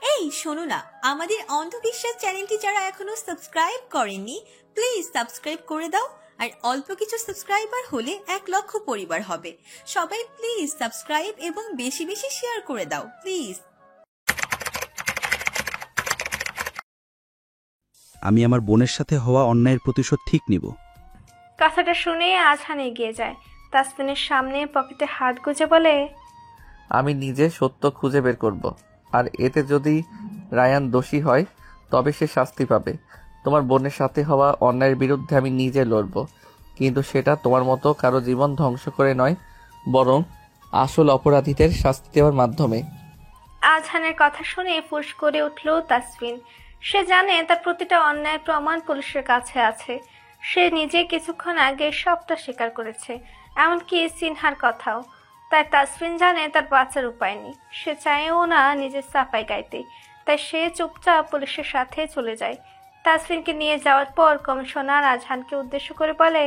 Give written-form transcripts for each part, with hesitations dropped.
এই শোনো না, আমাদের অন্ধবিশ্বাস চ্যানেলটি যারা এখনো সাবস্ক্রাইব করেননি প্লিজ সাবস্ক্রাইব করে দাও। আর অল্প কিছু সাবস্ক্রাইবার হলে 1,00,000 পরিবার হবে। সবাই প্লিজ সাবস্ক্রাইব এবং বেশি বেশি শেয়ার করে দাও প্লিজ। আমি আমার বোনের সাথে হওয়া অন্যায়ের প্রতিশোধ ঠিক নিব। কথাটা শুনে আজহান এগিয়ে যায়। তাসফিনের সামনে পকেটে হাত গুজে বলে, আমি নিজে সত্য খুঁজে বের করব, আর এতে যদি রায়ান দোষী হয় তবে সে শাস্তি পাবে। তোমার বোনের সাথে হওয়া অন্যায়ের বিরুদ্ধে আমি নিজে লড়ব, কিন্তু সেটা তোমার মতো কারো জীবন ধ্বংস করে নয়, বরং আসল অপরাধীদের শাস্তি দেওয়ার মাধ্যমে। আজহানের কথা শুনে ফুঁস করে উঠল তাসফিন। সে জানে তার প্রতিটা অন্যায় প্রমাণ পুলিশের কাছে আছে। সে নিজে কিছুক্ষণ আগে সবটা স্বীকার করেছে, এমনকি সিনহার কথাও। তাই তাসফিন জানে তার বাঁচার উপায় নেই। সে চায়ও না নিজের সাফাই গাইতে, তাই সে চুপচাপ পুলিশের সাথে চলে যায়। তাসফিনকে নিয়ে যাওয়ার পর কমিশনার আজহানকে উদ্দেশ্য করে বলে,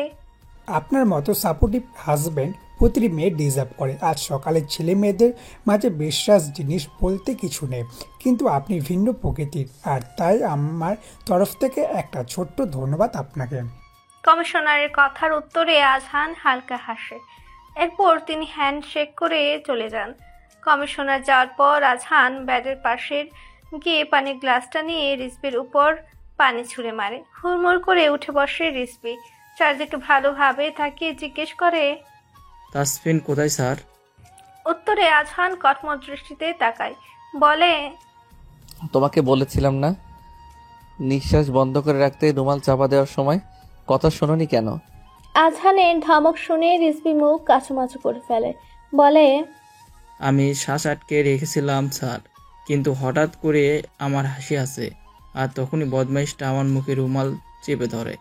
আপনার মতো সাপোর্টিভ হাজব্যান্ড প্রতিটি মেয়ে ডিজার্ভ করে। আজ সকালে ছেলে মেয়েদের মাঝে বিশ্বাস জিনিস বলতে কিছু নেই, কিন্তু আপনি ভিন্ন প্রকৃতির, আর তাই আমার তরফ থেকে একটা ছোট্ট ধন্যবাদ আপনাকে। কমিশনারের কথার উত্তরে আজহান হালকা হাসে। এরপর তিনি হ্যান্ডশেক করে চলে যান। কমিশনার যাওয়ার পর আজহান ব্যাডের পাশের গিয়ে পানির গ্লাসটা নিয়ে রিজবির উপর পানি ছুঁড়ে মারে। হুড়মুড় করে উঠে বসে রিজবি। চারদিকে ভালোভাবে তাকিয়ে জিজ্ঞেস করে, তাসফিন কোথায় স্যার? উত্তরে আজহান কটমট দৃষ্টিতে তাকায়, বলে, তোমাকে বলেছিলাম না নিঃশ্বাস বন্ধ করে রাখতে রুমাল চাপা দেওয়ার সময়? কথা শোনোনি কেন? আজহানের ধমক শুনে রিজবি মুখ কাচুমাচু করে ফেলে, বলে, আমি শ্বাস আটকে রেখেছিলাম স্যার, কিন্তু হঠাৎ করে আমার হাসি আসে, আর তখনই বদমাইশটা আমার মুখে রুমাল চেপে ধরে।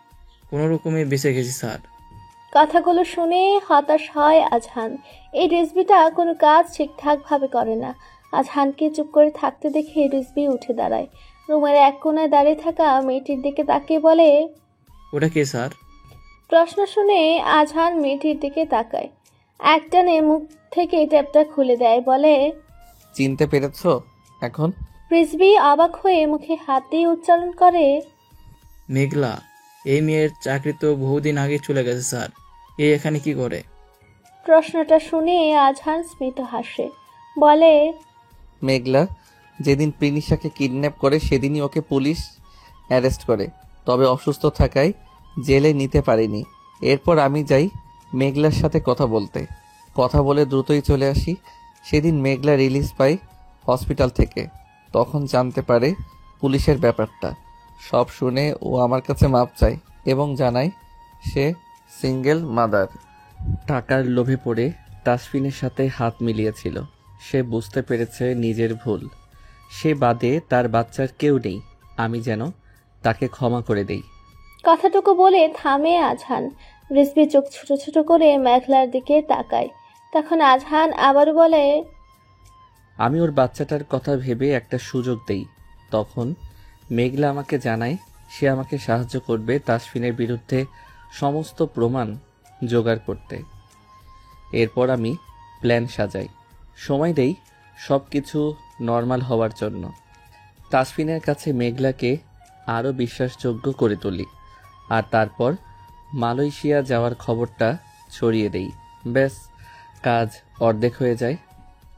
কোনো রকমে বেঁচে গেছি স্যার। কথাগুলো শুনে হতাশ হয় আজহান। এই রিজবিটা কোনো কাজ ঠিকঠাক ভাবে করে না। আজহানকে চুপ করে থাকতে দেখে রিজবি উঠে দাঁড়ায়। রুমের এক কোণায় দাঁড়িয়ে থাকা মেয়েটির দিকে তাকিয়ে বলে, ওটা কে স্যার? প্রশ্ন শুনে আজহান মেয়েটির দিকে তাকায়। একটানে মুখ থেকে ট্যাপটা খুলে দেয়, বলে, চিনতে পেরেছো এখন? রিজবি অবাক হয়ে মুখে হাত দিয়ে উচ্চারণ করে, মেঘলা। এই মেয়ের চাকরি তো বহুদিন আগে চলে গেছে স্যার। এখানে কি করে? প্রশ্নটা শুনে আজহান স্মিত হাসে, বলে, মেঘলা যেদিন প্রিনিশাকে কিডন্যাপ করে সেদিনই ওকে পুলিশ অ্যারেস্ট করে, তবে অসুস্থ থাকায় জেলে নিতে পারিনি। এরপর আমি যাই মেঘলার সাথে কথা বলে দ্রুতই চলে আসি। সেদিন মেঘলা রিলিজ পাই হসপিটাল থেকে, তখন জানতে পারে পুলিশের ব্যাপারটা। সব শুনে ও আমার কাছে মাপ চায় এবং জানায় সে সিঙ্গেল মাদার। টাকার লোভে পড়ে তাসফিনের সাথে হাত মিলিয়েছিল। সে বুঝতে পেরেছে নিজের ভুল। সে বাদে তার বাচ্চার কেউ নেই। আমি যেন তাকে ক্ষমা করে দেই। কথাটুকু বলে থামে আজহান। রিজবি চোখ ছোট ছোট করে মেঘলার দিকে তাকায়। তখন আজহান আবার বলে, আমি ওর বাচ্চাটার কথা ভেবে একটা সুযোগ দেই। তখন মেঘলা আমাকে জানায় সে আমাকে সাহায্য করবে তাসফিনের বিরুদ্ধে সমস্ত প্রমাণ জোগাড় করতে। এরপর আমি প্ল্যান সাজাই, সময় দেই সব কিছু নর্মাল হওয়ার জন্য। তাসফিনের কাছে মেঘলাকে আরও বিশ্বাসযোগ্য করে তুলি, আর তারপর মালয়েশিয়া যাওয়ার খবরটা ছড়িয়ে দেই। ব্যাস, কাজ অর্ধেক হয়ে যায়।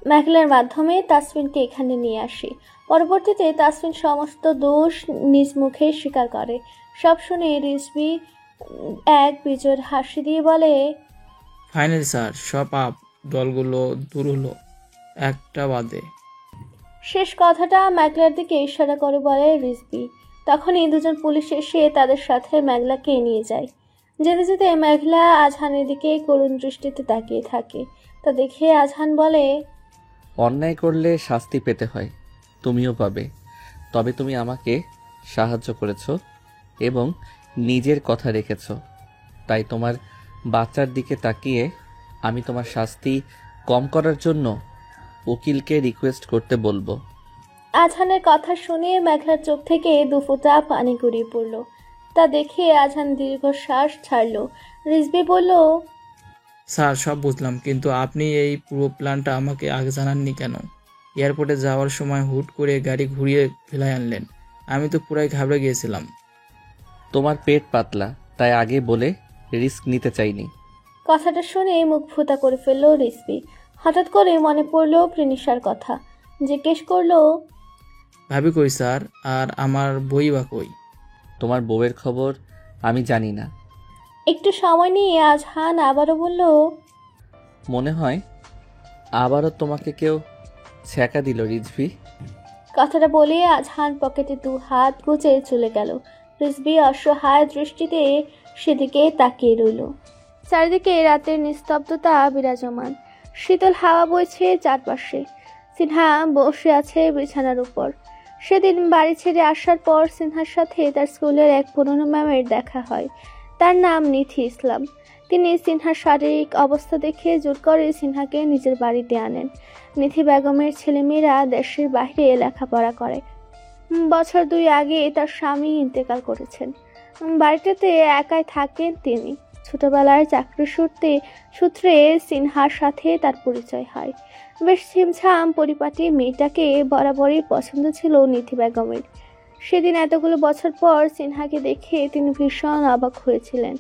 মেঘলার মাধ্যমে তাসফিনকে এখানে নিয়ে আসি। পরবর্তীতে তাসফিন সমস্ত দোষ নিজ মুখে স্বীকার করে। সব শুনে রিজবি এক বিজয়ের হাসি দিয়ে বলে, ফাইনালি স্যার, সব আপ দলগুলো দূর হলো, একটা বাদে। শেষ কথাটা মেঘলার দিকে ইশারা করে বলে রিজবি। তখনই দুজন পুলিশ এসে তাদের সাথে মেঘলাকে নিয়ে যায়। যেতে যেতে মেঘলা আজহানের দিকে করুণ দৃষ্টিতে তাকিয়ে থাকে। তা দেখে আজহান বলে, অন্যায় করলে শাস্তি পেতে হয়, তুমিও পাবে। তবে তুমি আমাকে সাহায্য করেছো এবং নিজের কথা রেখেছো, তাই তোমার বাচ্চার দিকে তাকিয়ে আমি তোমার শাস্তি কম করার জন্য উকিলকে রিকোয়েস্ট করতে বলবো। আজহানের কথা শুনে মেঘলার চোখ থেকে দুফোঁটা পানি গড়িয়ে পড়ল। তা দেখে আজহান দীর্ঘশ্বাস ছাড়ল। রিজবি বলল, স্যার সব বুঝলাম, কিন্তু আপনি এই পুরো প্ল্যানটা আমাকে আগে জানাননি কেন? এয়ারপোর্টে যাওয়ার সময় হুট করে গাড়ি ঘুরিয়ে ফেলায় আনলেন। আমি তো পুরাই ঘাবড়ে গিয়েছিলাম। তোমার পেট পাতলা, তাই আগে বলে রিস্ক নিতে চাইনি। কথাটা শুনে মুখ ভোঁতা করে ফেলল রিসপি। হঠাৎ করে মনে পড়ল প্রিনিশার কথা। জিজ্ঞেস করলো, ভাবি কই স্যার, আর আমার বই বা কই? তোমার বউয়ের খবর আমি জানি না। একটু সময় নিয়ে আজহান আবারও বলল, মনে হয় আবারও তোমাকে কেউ ছ্যাঁকা দিল রিজভি। কথাটা বলে আজহান পকেটে 2 হাত গুজে চলে গেল। রিজভি অসহায় দৃষ্টিতে সেদিকে তাকিয়ে রইল। চারিদিকে রাতের নিস্তব্ধতা বিরাজমান। শীতল হাওয়া বইছে চারপাশে। সিনহা বসে আছে বিছানার উপর। সেদিন বাড়ি ছেড়ে আসার পর সিনহার সাথে তার স্কুলের এক পুরনো ম্যামের দেখা হয়। তার নাম নিথি ইসলাম। তিনি সিনহার শারীরিক অবস্থা দেখে জোর করে সিনহাকে নিজের বাড়িতে আনেন। নিথি বেগমের ছেলেমেয়েরা দেশের বাইরে লেখাপড়া করে। বছর 2 আগে তার স্বামী ইন্তেকাল করেছেন। বাড়িটাতে একাই থাকেন তিনি। ছোটবেলায় চাকরি সূত্রে সিনহার সাথে তার পরিচয় হয়। বেশ ছিমছাম পরিপাটি মেয়েটাকে বরাবরই পছন্দ ছিল নিথি বেগমের। সেদিন এতগুলো বছর পর সিনহাকে দেখে তিনি ভীষণ অবাক হয়েছিলেন।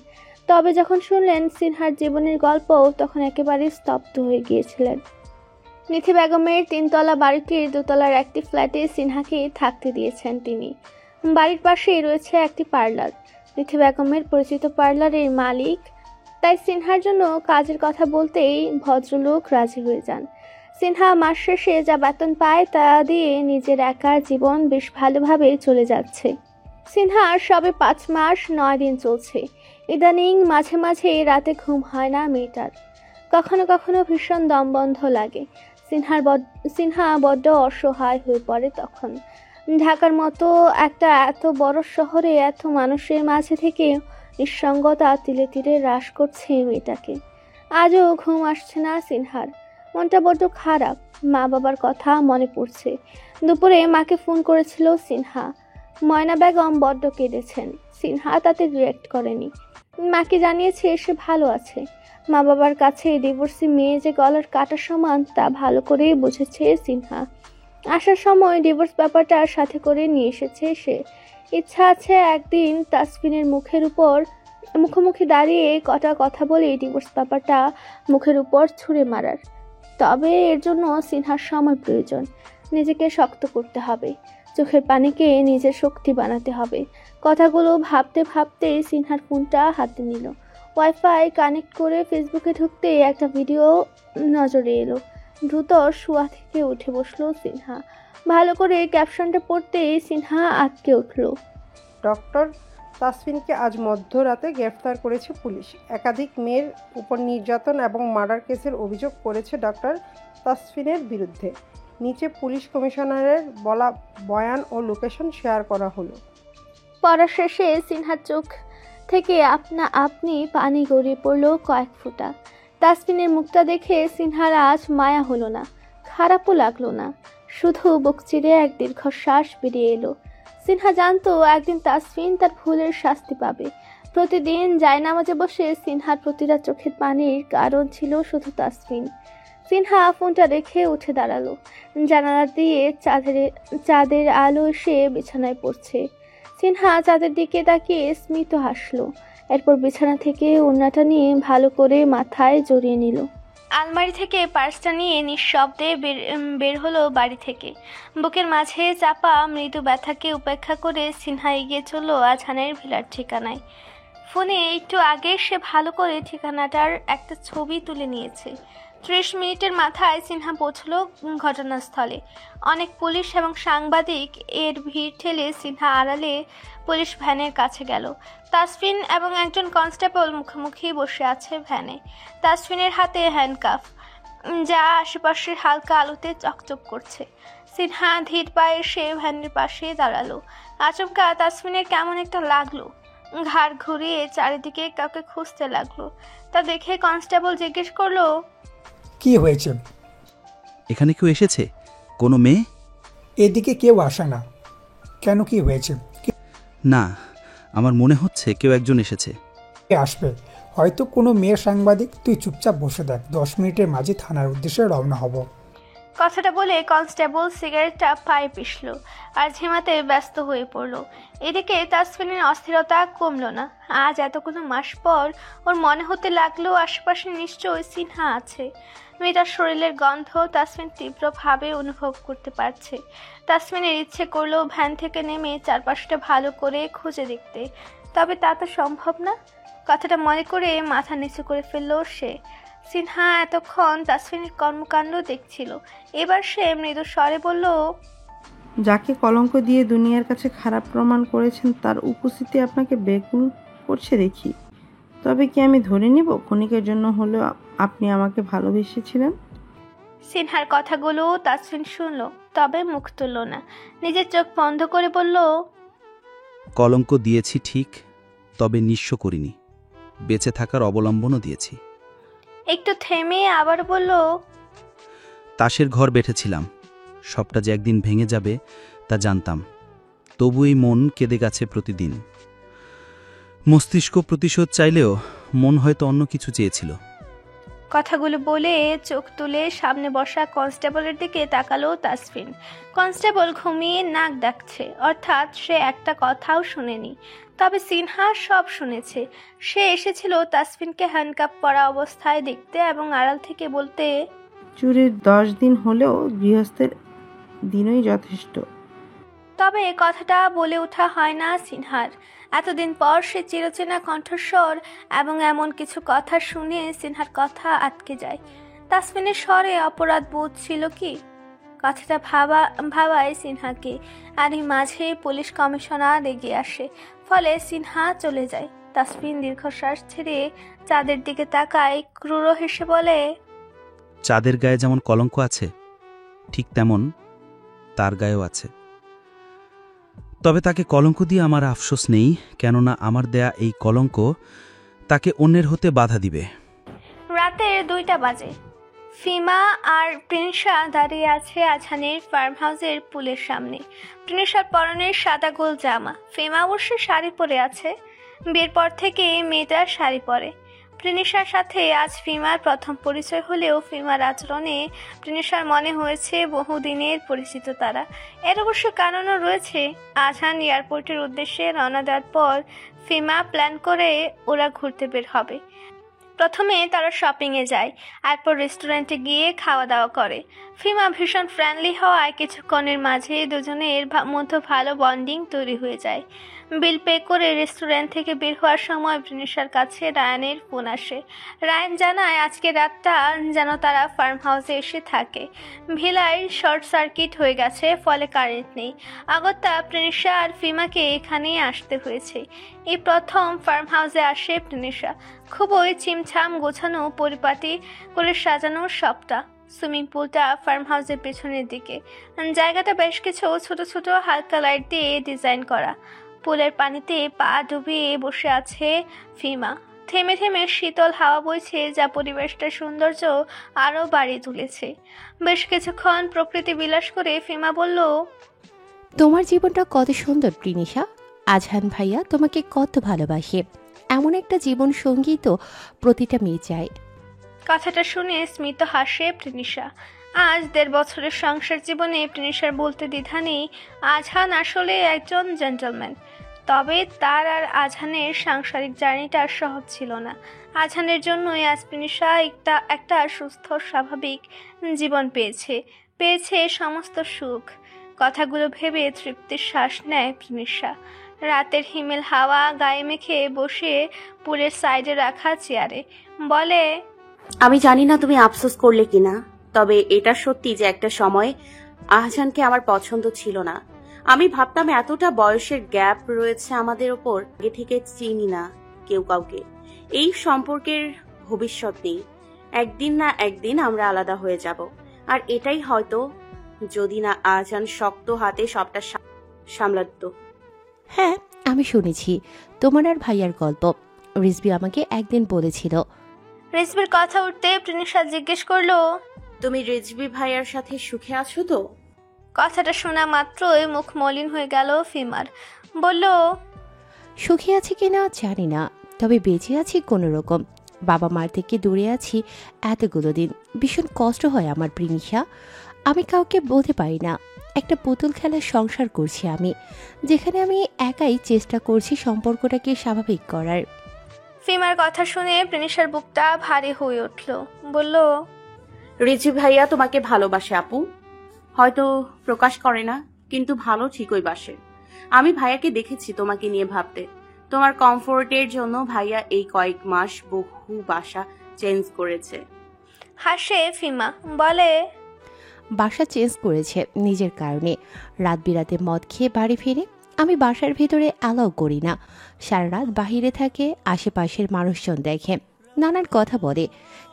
তবে যখন শুনলেন সিনহার জীবনের গল্প, তখন একেবারে স্তব্ধ হয়ে গিয়েছিলেন। নিথি বেগমের 3 তলা বাড়িটির 2 তলার একটি ফ্ল্যাটে সিনহাকে থাকতে দিয়েছেন তিনি। বাড়ির পাশেই রয়েছে একটি পার্লার। নিথি বেগমের পরিচিত পার্লারের মালিক, তাই সিনহার জন্য কাজের কথা বলতেই ভদ্রলোক রাজি হয়ে যান। সিনহা মাস শেষে যা বেতন পায় তা দিয়ে নিজের একার জীবন বেশ ভালোভাবে চলে যাচ্ছে। সিনহার সবে 5 মাস 9 দিন চলছে। ইদানিং মাঝে মাঝে রাতে ঘুম হয় না মেয়েটার। কখনো কখনো ভীষণ দমবন্ধ লাগে। সিনহা বড্ড অসহায় হয়ে পড়ে তখন। ঢাকার মতো একটা এত বড় শহরে এত মানুষের মাঝে থেকে নিঃসঙ্গতা তিলে তিলে হ্রাস করছে মেয়েটাকে। আজও ঘুম আসছে না সিনহার। মনটা বড্ড খারাপ। মা বাবার কথা মনে পড়ছে। দুপুরে মাকে ফোন করেছিল সিনহা। ময়না বেগম বড্ড কেঁদেছেন। সিনহা তাতে রিঅ্যাক্ট করেনি। মাকে জানিয়েছে সে ভালো আছে। মা বাবার কাছে ডিভোর্সি মেয়ে যে গলার কাটা সমান তা ভালো করেই বুঝেছে সিনহা। আসার সময় ডিভোর্স ব্যাপারটা সাথে করে নিয়ে এসেছে সে। ইচ্ছা আছে একদিন তাসফিনের মুখোমুখি দাঁড়িয়ে কটা কথা বলে ডিভোর্স ব্যাপারটা মুখের উপর ছুঁড়ে মারার। তবে এর জন্য সিনহার সময় প্রয়োজন। নিজেকে শক্ত করতে হবে। চোখের পানিকে নিজের শক্তি বানাতে হবে। কথাগুলো ভাবতে ভাবতে সিনহার ফোনটা হাতে নিল। ওয়াইফাই কানেক্ট করে ফেসবুকে ঢুকতে একটা ভিডিও নজরে এলো। দ্রুত শোয়া থেকে উঠে বসলো সিনহা। ভালো করে ক্যাপশনটা পড়তে সিনহা আটকে উঠল। ডক্টর তাসফিনকে আজ মধ্যরাতে গ্রেফতার করেছে পুলিশ। একাধিক মেয়ের উপর নির্যাতন এবং মার্ডার কেসের অভিযোগ করেছে ডক্টর তাসফিনের বিরুদ্ধে। নিচে পুলিশ কমিশনারের বলা বয়ান ও লোকেশন শেয়ার করা হলো। পড়া শেষে সিনহার চোখ থেকে আপনি পানি গড়িয়ে পড়ল কয়েক ফোঁটা। তাসফিনের মুখটা দেখে সিনহার আজ মায়া হলো না, খারাপও লাগলো না। শুধু বুক চিরে এক দীর্ঘশ্বাস বেরিয়ে এলো। সিনহা জানতো একদিন তাসফিন তার ভুলের শাস্তি পাবে। প্রতিদিন জায়নামাজে বসে সিনহার প্রতিটা চোখের পানির কারণ ছিল শুধু তাসফিন। সিনহা ফোনটা রেখে উঠে দাঁড়ালো। জানালা দিয়ে চাঁদের আলো এসে বিছানায় পড়ছে। সিনহা চাঁদের দিকে তাকিয়ে স্মিত হাসলো। এরপর বিছানা থেকে ওড়নাটা নিয়ে ভালো করে মাথায় জড়িয়ে নিল। আলমারি থেকে পার্সটা নিয়ে নিঃশব্দে বের হলো বাড়ি থেকে। বুকের মাঝে চাপা মৃদু ব্যথাকে উপেক্ষা করে সিনহা এগিয়ে চলল আজহানের ভিলার ঠিকানায়। ফোনে একটু আগে সে ভালো করে ঠিকানাটার একটা ছবি তুলে নিয়েছে। 30 মিনিটের মাথায় সিনহা পৌঁছল ঘটনাস্থলে। অনেক পুলিশ এবং সাংবাদিক এর ভিড় ঠেলে সিনহা আড়ালে পুলিশ ভ্যানের কাছে গেল। তাসফিন এবং একজন কনস্টেবল মুখোমুখি বসে আছে ভ্যানে। তাসফিনের হাতে হ্যান্ডকাফ, যা আশেপাশের হালকা আলোতে চকচক করছে। সিনহা ধীর পায়ে সে ভ্যানের পাশে দাঁড়ালো। আচমকা তাসফিনের কেমন একটা লাগলো। ঘাড় ঘুরিয়ে চারিদিকে কাউকে খুঁজতে লাগলো। তা দেখে কনস্টেবল জিজ্ঞেস করলো, কি হয়েছে? এখানে কেউ এসেছে? কোনো মেয়ে? এদিকে কেউ আসে না। কেন, কি হয়েছে? না, আমার মনে হচ্ছে কেউ একজন এসেছে। কে আসবে? হয়তো কোনো মেয়ে সাংবাদিক। তুই চুপচাপ বসে দেখ, 10 মিনিটের মাঝে থানার উদ্দেশ্যে রওনা হব। কথাটা বলে কনস্টেবল সিগারেটটা পায়ে পিষল আর ঝিমাতে ব্যস্ত হয়ে পড়ল। এদিকে তাসফিনের অস্থিরতা কমল না। আজ এতগুলো মাস পর ওর মনে হতে লাগলো আশেপাশে নিশ্চয়ই সিনহা আছে। মেয়েটার শরীরের গন্ধ তাসফিন তীব্রভাবে অনুভব করতে পারছে। তাসফিনের ইচ্ছে করলো ভ্যান থেকে নেমে চারপাশটা ভালো করে খুঁজে দেখতে, তবে তা তো সম্ভব না। কথাটা মনে করে মাথা নিচু করে ফেলল সে। সিনহা এতক্ষণ তাসফিনের কর্মকাণ্ড দেখছিল। এবার সে মৃদু স্বরে বলল, যাকে কলঙ্ক দিয়ে দুনিয়ার কাছে খারাপ প্রমাণ করেছেন তার উপস্থিতি আপনাকে বেকুল করছে দেখি। তবে কি আমি ধরে নিব ক্ষণিকের জন্য হলেও আপনি আমাকে ভালোবেসেছিলেন? সিনহার কথাগুলো তাসফিন শুনল, তবে মুখ তুলল না। নিজের চোখ বন্ধ করে বলল, কলঙ্ক দিয়েছি ঠিক, তবে নিঃস্ব করিনি। বেঁচে থাকার অবলম্বনও দিয়েছি। একটু থেমে আবার বলল, তাসের ঘর বেঁধেছিলাম, সবটা যে একদিন ভেঙে যাবে তা জানতাম। তবু এই মন কেঁদে গেছে প্রতিদিন। মস্তিষ্ক প্রতিশোধ চাইলেও মন হয়তো অন্য কিছু চেয়েছিল। কথাগুলো বলে চোখ তুলে সামনে বসা কনস্টেবলের দিকে তাকালো তাসফিন। কনস্টেবল ঘুমিয়ে নাক ডাকছে, অর্থাৎ সে একটা কথাও শুনেনি। তবে সিনহা সব শুনেছে। সে এসেছিল তাসফিনকে হ্যান্ডকাপ করা অবস্থায় দেখতে এবং আড়াল থেকে বলতে, চুরির 10 দিন হলেও গৃহস্থের দিনই যথেষ্ট। তবে কথাটা বলে ওঠা হয় না সিনহার। এতদিন পর সে চিরচেনা কণ্ঠস্বর এবং এমন কিছু কথা শুনে সিনহার কথা আটকে যায়। তাসফিনের স্বরে অপরাধ বোধ ছিল কি? কথাটা ভাবায় সিনহাকে। আর এই মাঝে পুলিশ কমিশনার এগিয়ে আসে, ফলে সিনহা চলে যায়। তাসফিন দীর্ঘশ্বাস ছেড়ে চাঁদের দিকে তাকায়, ক্রূর হেসে বলে, চাঁদের গায়ে যেমন কলঙ্ক আছে, ঠিক তেমন তার গায়েও আছে। তবে তাকে কলঙ্ক দিয়ে আমার আফসোস নেই, কেননা আমার দেয়া এই কলঙ্ক তাকে অন্যের হতে বাধা দিবে। রাতের 2টা বাজে। ফিমা আর প্রিনিশা দাঁড়িয়ে আছে আজহানের ফার্ম হাউসের পুলের সামনে। প্রিনিশার পরনে সাদা গোল জামা, ফিমা অবশ্য শাড়ি পরে আছে। বিয়ের পর থেকে মেয়েটা শাড়ি পরে। প্রিনিশার সাথে আজ ফিমার প্রথম পরিচয় হলেও ফিমার আচরণে প্রিনিশার মনে হয়েছে বহুদিনের পরিচিত তারা। এর অবশ্য কারণও রয়েছে। আজহান এয়ারপোর্টের উদ্দেশ্যে রওনা দেওয়ার পর ফিমা প্ল্যান করে ওরা ঘুরতে বের হবে। প্রথমে তারা শপিংয়ে যায়, এরপর রেস্টুরেন্টে গিয়ে খাওয়া দাওয়া করে। ফিমা ভীষণ ফ্রেন্ডলি হওয়ায় কিছুক্ষণের মাঝে দুজনের মধ্যে ভালো বন্ডিং তৈরি হয়ে যায়। বিল পে করে রেস্টুরেন্ট থেকে বের হওয়ার সময় প্রিনিশার কাছে রায়ানের ফোন আসে। রায়ান জানায় আজকে রাতটা যেন তারা ফার্ম হাউসে এসে থাকে। ভিলায় শর্ট সার্কিট হয়ে গেছে, ফলে কারেন্ট নেই। আগত্যা প্রিনিশা আর ফিমাকে এখানেই আসতে হয়েছে। এই প্রথম ফার্ম হাউসে আসে প্রিনিশা। খুবই ছিমছাম গোছানো, পরিপাটি করে সাজানো সবটা। সুইমিং পুলটা ফার্ম হাউসের পেছনের দিকে। জায়গাটা বেশ কিছু ছোট ছোট হালকা লাইট দিয়ে ডিজাইন করা। পুলের পানিতে পা ডুবিয়ে বসে আছে ফিমা। থেমে থেমে শীতল হাওয়া বইছে, যা পরিবেশটার সৌন্দর্য আরও বাড়িয়ে তুলেছে। বেশ কিছুক্ষণ প্রকৃতি বিলাস করে ফিমা বলল, তোমার জীবনটা কত সুন্দর প্রিনিশা। আজহান ভাইয়া তোমাকে কত ভালোবাসে। এমন একটা জীবন সঙ্গী তো প্রতিটা মেয়ে চায়। কথাটা শুনে স্মিত হাসে প্রিনিশা। আজ 1.5 বছরের সংসার জীবনে প্রিনিশার বলতে দ্বিধা নেই, আজহান আসলে একজন জেন্টলম্যান। তবে তার আর আজহানের সাংসারিক জার্নিটা সহজ ছিল না। আজহানের জন্যই আজ প্রিনিশা একটা সুস্থ স্বাভাবিক জীবন পেয়েছে সমস্ত সুখ। কথাগুলো ভেবে তৃপ্তির শ্বাস নেয় প্রিনিশা। রাতের হিমেল হাওয়া গায়ে মেখে বসে পুলের সাইডে রাখা চেয়ারে বলে, আমি জানি না তুমি আফসোস করলে কিনা, তবে এটা সত্যি যে একটা সময় আহজানকে আমার পছন্দ ছিল না। আমি ভাবতাম এতটা বয়সের গ্যাপ রয়েছে আমাদের ওপর, আগে থেকে চিনি না কেউ কাউকে। এই সম্পর্কের ভবিষ্যৎ নেই। একদিন না একদিন আমরা আলাদা হয়ে যাব। আর এটাই হয়তো যদি না আহজান শক্ত হাতে সবটা সামলাতো। হ্যাঁ, আমি শুনেছি তোমার আর ভাইয়ার গল্প। রিজবি আমাকে একদিন বলেছিল। রিজবির কথা উঠতে প্রিনিশা জিজ্ঞেস করলো, তুমি রিজবি ভাইয়ার সাথে সুখে আছো তো? কথাটা শোনা মাত্রই মুখ মলিন হয়ে গেল ফিমার। বলল, সুখী আছি কিনা জানি না, তবে বেঁচে আছি কোনো রকম। বাবা মার থেকে দূরে আছি এতগুলো দিন। ভীষণ কষ্ট হয় আমার প্রিনিশা। আমি কাউকে বলতে পারি না। একটা পুতুল খেলার সংসার করছি আমি, যেখানে আমি একাই চেষ্টা করছি সম্পর্কটাকে স্বাভাবিক করার। ফিমার কথা শুনে প্রিনিশার বুকটা ভারী হয়ে উঠল। বলল, রিচি ভাইয়া তোমাকে ভালোবাসে আপু, হয়তো প্রকাশ করে না, কিন্তু ভালো ঠিকই বাসে। আমি ভাইয়াকে দেখেছি তোমাকে নিয়ে ভাবতে। তোমার কমফোর্টের জন্য ভাইয়া এই কয়েক মাস বহু বাসা চেঞ্জ করেছে। হাসে ফিমা, বলে, বাসা চেঞ্জ করেছে নিজের কারণে। রাত বিরাতে মদ খেয়ে বাড়ি ফিরে আমি বাসার ভিতরে অ্যালাউ করি না। সারা রাত বাহিরে থাকে, আশেপাশের মানুষজন দেখে, নানান কথা বলে,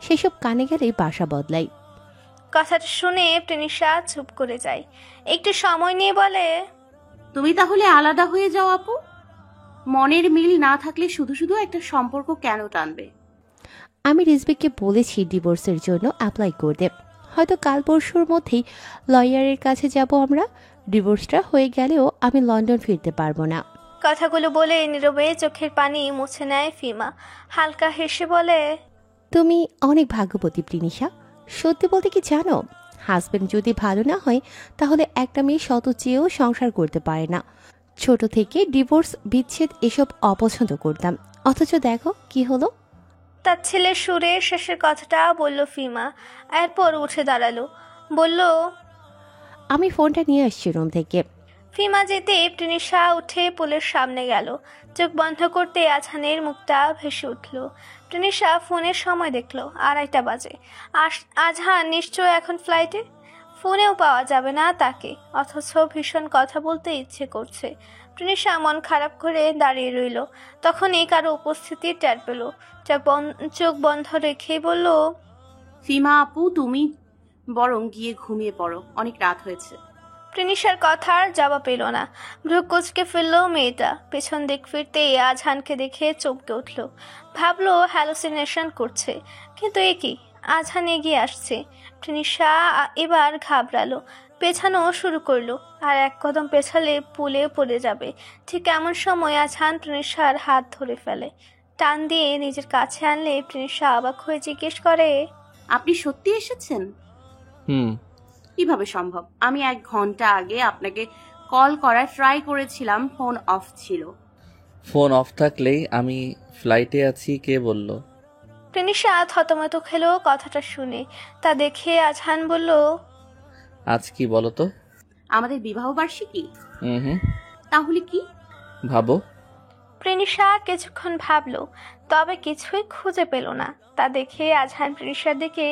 সেসব কানে গেলেই বাসা বদলাই। কথাটা শুনে প্রিনিশা চুপ করে যায়। একটু সময় নিয়ে বলে, তুমি তাহলে আলাদা হয়ে যাও আপু। মনের মিল না থাকলে শুধু শুধু একটা সম্পর্ক কেন টানবে? আমি রিজবিককে বলেছি ডিভোর্সের জন্য অ্যাপ্লাই করতে। হয়তো কাল পরশুর মধ্যেই লয়ারের কাছে যাব আমরা। ডিভোর্সটা হয়ে গেলেও আমি লন্ডন ফিরতে পারবো না। কথাগুলো বলে নীরবে চোখের পানি মুছে নেয় ফিমা। হালকা হেসে বলে, তুমি অনেক ভাগ্যবতী প্রিনিশা। সত্যি বলতে কি জানো, হাজব্যান্ড যদি ভালো না হয় তাহলে একটা মেয়ে শত চেয়েও সংসার করতে পারে না। ছোট থেকে ডিভোর্স, বিচ্ছেদ এসব অপছন্দ করতাম, অথচ দেখো কি হলো। তার ছেলের সুরে শেষের কথাটা বলল ফিমা। এরপর উঠে দাঁড়ালো, বলল, আমি ফোনটা নিয়ে আসছি রুম থেকে। ফিমা যেতে প্রিনিশা উঠে পুলের সামনে গেল। চোখ বন্ধ করতে আজহানের মুখটা ভেসে উঠল। প্রিনিশা ফোনের সময় দেখলো 2:30 বাজে। আজহান নিশ্চয় এখন ফ্লাইটে। ফোনেও পাওয়া যাবে না তাকে, অথচ ভীষণ কথা বলতে ইচ্ছে করছে। প্রিনিশা মন খারাপ করে দাঁড়িয়ে রইল। তখনই কারো উপস্থিতি টের পেল। চোখ বন্ধ রেখেই বলল, ফিমা আপু, তুমি বরং গিয়ে ঘুমিয়ে পড়ো, অনেক রাত হয়েছে। প্রিনিশার কথার জবাব পেল না। ভ্রু কুচকে ফেলল মেয়েটা। পেছন দিক ফিরতে আজহানকে দেখে চমকে উঠল। ভাবলো হ্যালুসিনেশন করছে, কিন্তু এ কি, আজহান এগিয়ে আসছে। প্রিনিশা এবার ঘাবড়ালো, পেছানো শুরু করলো। আর এক কদম পেছালে পুলে পড়ে যাবে। ঠিক এমন সময় আজহান প্রিনিশার হাত ধরে ফেলে। টান দিয়ে নিজের কাছে আনলে প্রিনিশা অবাক হয়ে জিজ্ঞেস করে, আপনি সত্যি এসেছেন? হুম। কিভাবে সম্ভব? আমি 1 ঘন্টা আগে আপনাকে কল করার ট্রাই করেছিলাম, ফোন অফ ছিল। ফোন অফ থাকলেই আমি ফ্লাইটে আছি কে বলল? প্রিনিশা থতমত খেলো কথাটা শুনে। তা দেখে আজহান বলল, আজ কি বলো তো? আমাদের বিবাহ বার্ষিকী। হুম। তাহলে কি? ভাবো। প্রিনিশা কিছুক্ষণ ভাবলো, তবে কিছুই খুঁজে পেল না। তা দেখে আজহান প্রিনিশার দিকে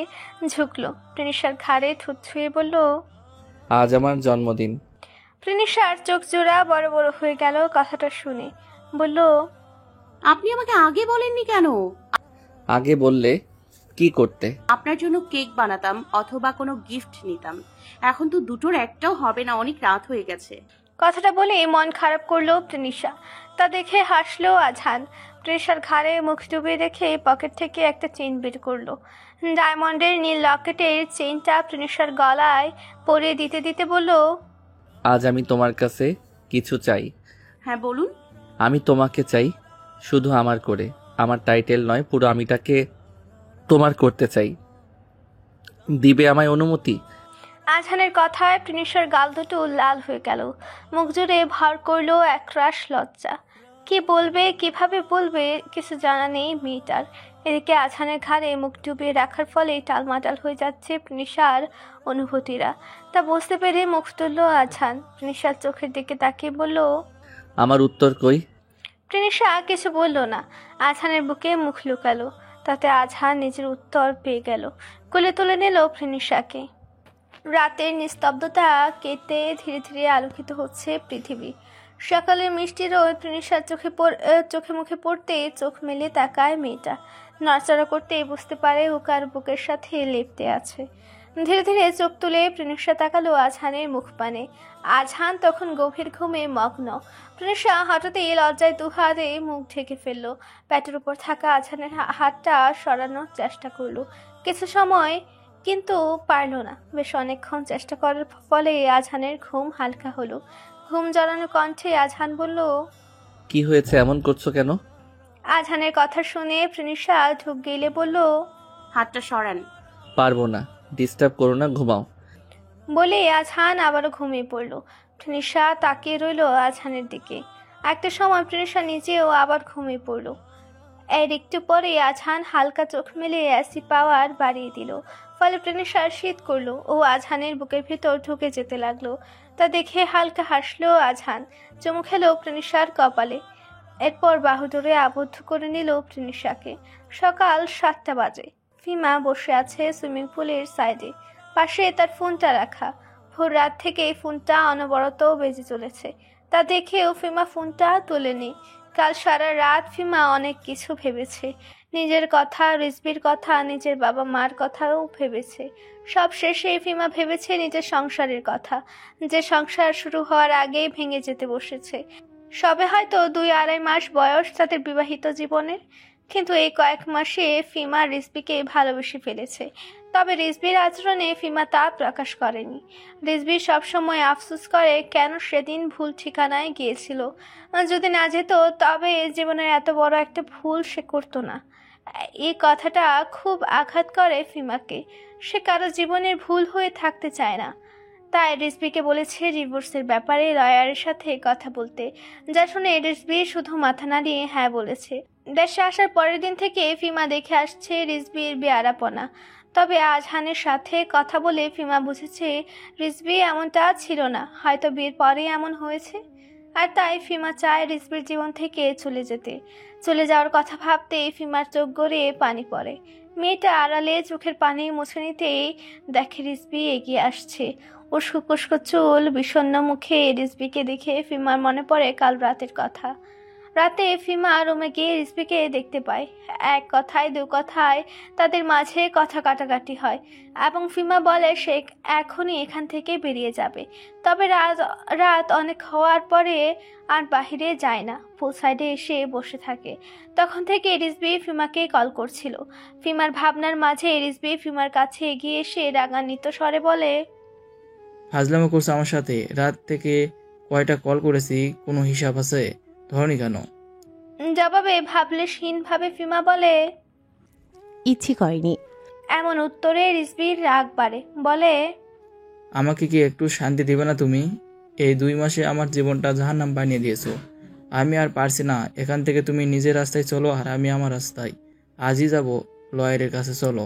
ঝুঁকলো। প্রিনিশার ঘাড়ে থুত ছুঁয়ে বলল, আজ আমার জন্মদিন। প্রিনিশার চোখ জোড়া বড় বড় হয়ে গেল কথাটা শুনে। বলল, আপনি আমাকে আগে বলেননি কেন? আগে বললে কি করতে? আপনার জন্য কেক বানাতাম অথবা কোনো গিফট নিতাম। এখন তো দুটোর একটাও হবে না, অনেক রাত হয়ে গেছে। কথাটা বলে মন খারাপ করলো প্রিনিশা। তা দেখে হাসলো আজহান। প্রিনিশার ঘাড়ে মুখ ডুবিয়ে রেখে পকেট থেকে একটা চেইন বের করলো। ডায়মন্ডের নীল লকেটের চেইনটা প্রিনিশার গলায় পরিয়ে দিতে দিতে বলল, আজ আমি তোমার কাছে কিছু চাই। হ্যাঁ বলুন। আমি তোমাকে চাই, শুধু আমার করে। আমার টাইটেল নয়, পুরো আমিটাকে তোমার করতে চাই। দিবে আমায় অনুমতি? আজহানের কথায় প্রিনিশার গাল দুটো লাল হয়ে গেল। মুখ জুড়ে ভর করলো একরাশ লজ্জা। কি বলবে, কিভাবে বলবে, কিছু জানা নেই মেয়েটার। এদিকে আজহানের ঘাড়ে মুখ ডুবিয়ে রাখার ফলে টালমাটাল হয়ে যাচ্ছে প্রিনিশার অনুভূতিরা। তা বুঝতে পেরে মুখ তুলল আজহান। প্রিনিশার চোখের দিকে তাকিয়ে বলল, আমার উত্তর কই? প্রিনিশা কিছু বলল না। আজহানের বুকে মুখ লুকালো। তাতে আজহান নিজের উত্তর পেয়ে গেল। কোলে তুলে নিল প্রিনিশাকে। রাতের নিস্তব্ধতা কেটে ধীরে ধীরে আলোকিত হচ্ছে পৃথিবী। সকালের মিষ্টি রোদ প্রিনিশার চোখে মুখে পড়তে চোখ মেলে তাকায় মেয়েটা। নড়াচড়া করতে বুঝতে পারে ওকার বুকের সাথে লেপ্টে আছে। ধীরে ধীরে চোখ তুলে প্রিনিশা তাকালো আজহানের মুখ পানে। আজহান তখন গভীর ঘুমে মগ্ন। প্রিনিশা হঠাৎই লজ্জায় দুহাতে মুখ ঢেকে ফেললো। পেটের উপর থাকা আজহানের হাতটা সরানোর চেষ্টা করলো কিছু সময়, কিন্তু পারল না। বেশ অনেকক্ষণ চেষ্টা করার ফলে আজহানের ঘুম হালকা হলো। ঘুম জড়ানো কণ্ঠে আজহান বলল, কি হয়েছে, এমন করছো কেন? আজহানের কথা শুনে প্রিনিশা ঢুক গেলে বলল, হাতটা সরান। পারবো না, ডিস্টার্ব করো না, ঘুমাও। বলে আজহান আবারও ঘুমিয়ে পড়ল। প্রিনিশা তাকিয়ে রইল আজহানের দিকে। একটা সময় প্রিনিশা নিজেও আবার ঘুমিয়ে পড়ল। এর একটু পরে আজহান হালকা চোখ মেলে অ্যাসিড পাওয়ার বাড়িয়ে দিল। ফলে প্রিনিশার শীত করলো ও আজহানের বুকের ভেতর ঢুকে যেতে লাগলো। তা দেখে হালকা হাসলো আজহান, চুমু খেলো প্রিনিশার কপালে। এরপর বাহু ধরে আবদ্ধ করে নিল প্রিনিশাকে। সকাল 7টা বাজে। ফিমা বসে আছে সুইমিং পুলের সাইডে, পাশে তার ফোনটা রাখা। ভোর রাত থেকে ফোনটা অনবরত বেজে চলেছে। তা দেখেও ফিমা ফোনটা তোলেনি। কাল সারা রাত ফিমা অনেক কিছু ভেবেছে। নিজের কথা, রিজবির কথা, নিজের বাবা মার কথাও ভেবেছে। সব শেষে ফিমা ভেবেছে নিজের সংসারের কথা, যে সংসার শুরু হওয়ার আগেই ভেঙে যেতে বসেছে। সবে হয়তো 2-2.5 মাস বয়স তাদের বিবাহিত জীবনের, কিন্তু এই কয়েক মাসে ফিমা রিজবিকে ভালোবেসে ফেলেছে। তবে রিজবির আচরণে ফিমা তা প্রকাশ করেনি। রিজবি সবসময় আফসোস করে কেন সেদিন ভুল ঠিকানায় গিয়েছিল। যদি না যেত তবে জীবনের এত বড় একটা ভুল সে করতো না। এই কথাটা খুব আঘাত করে ফিমাকে। সে কারো জীবনের ভুল হয়ে থাকতে চায় না। তাই রিজবিকে বলেছে ডিভোর্সের ব্যাপারে লয়ারের সাথে কথা বলতে, যা শুনে রিজবি শুধু মাথা নাড়িয়ে হ্যাঁ বলেছে। দেশে আসার পরের দিন থেকে ফিমা দেখে আসছে রিজবির বেয়ারাপনা। তবে আজহানের সাথে কথা বলে ফিমা বুঝেছে রিজবি এমনটা ছিল না, হয়তো বিয়ের পরেই এমন হয়েছে। আর তাই ফিমা চায় রিজবির জীবন থেকে চলে যেতে। চলে যাওয়ার কথা ভাবতেই ফিমার চোখ গড়িয়ে পানি পড়ে। মেয়েটা আড়ালে চোখের পানি মুছে নিতেই দেখে রিজবি এগিয়ে আসছে। উস্কো খুস্কো চুল, বিষণ্ণ মুখে রিজবিকে দেখে ফিমার মনে পড়ে কাল রাতের কথা। রাতে ফিমা রুমে গিয়ে রিজবিকে দেখতে পায়। এক কথায় দু কথায় তাদের মাঝে কথা কাটাকাটি হয় এবং ফিমা বলে সে এখনই এখান থেকে বেরিয়ে যাবে। তবে রাত অনেক হওয়ার পরে আর বাহিরে যায় না, পুল সাইডে এসে বসে থাকে। তখন থেকে রিজবি ফিমাকে কল করছিল। ফিমার ভাবনার মাঝে রিজবি ফিমার কাছে এগিয়ে এসে রাগান্বিত স্বরে বলে, ফাজলামো করছে আমার সাথে। রাত থেকে কয়টা কল করেছি, কোনো হিসাব আছে? ধরনি কেন? জবাবে ভাবলেশহীনভাবে ফিমা বলে, ইচ্ছে করেনি। এমন উত্তরে রিজবির রাগ বাড়ে। বলে, আমাকে কি একটু শান্তি দেবে না তুমি? এই 2 মাসে আমার জীবনটা জাহান্নাম বানিয়ে দিয়েছো। আমি আর পারছি না। এখান থেকে তুমি নিজের রাস্তায় চলো আর আমি আমার রাস্তায়। আজই যাব লয়ারের কাছে, চলো।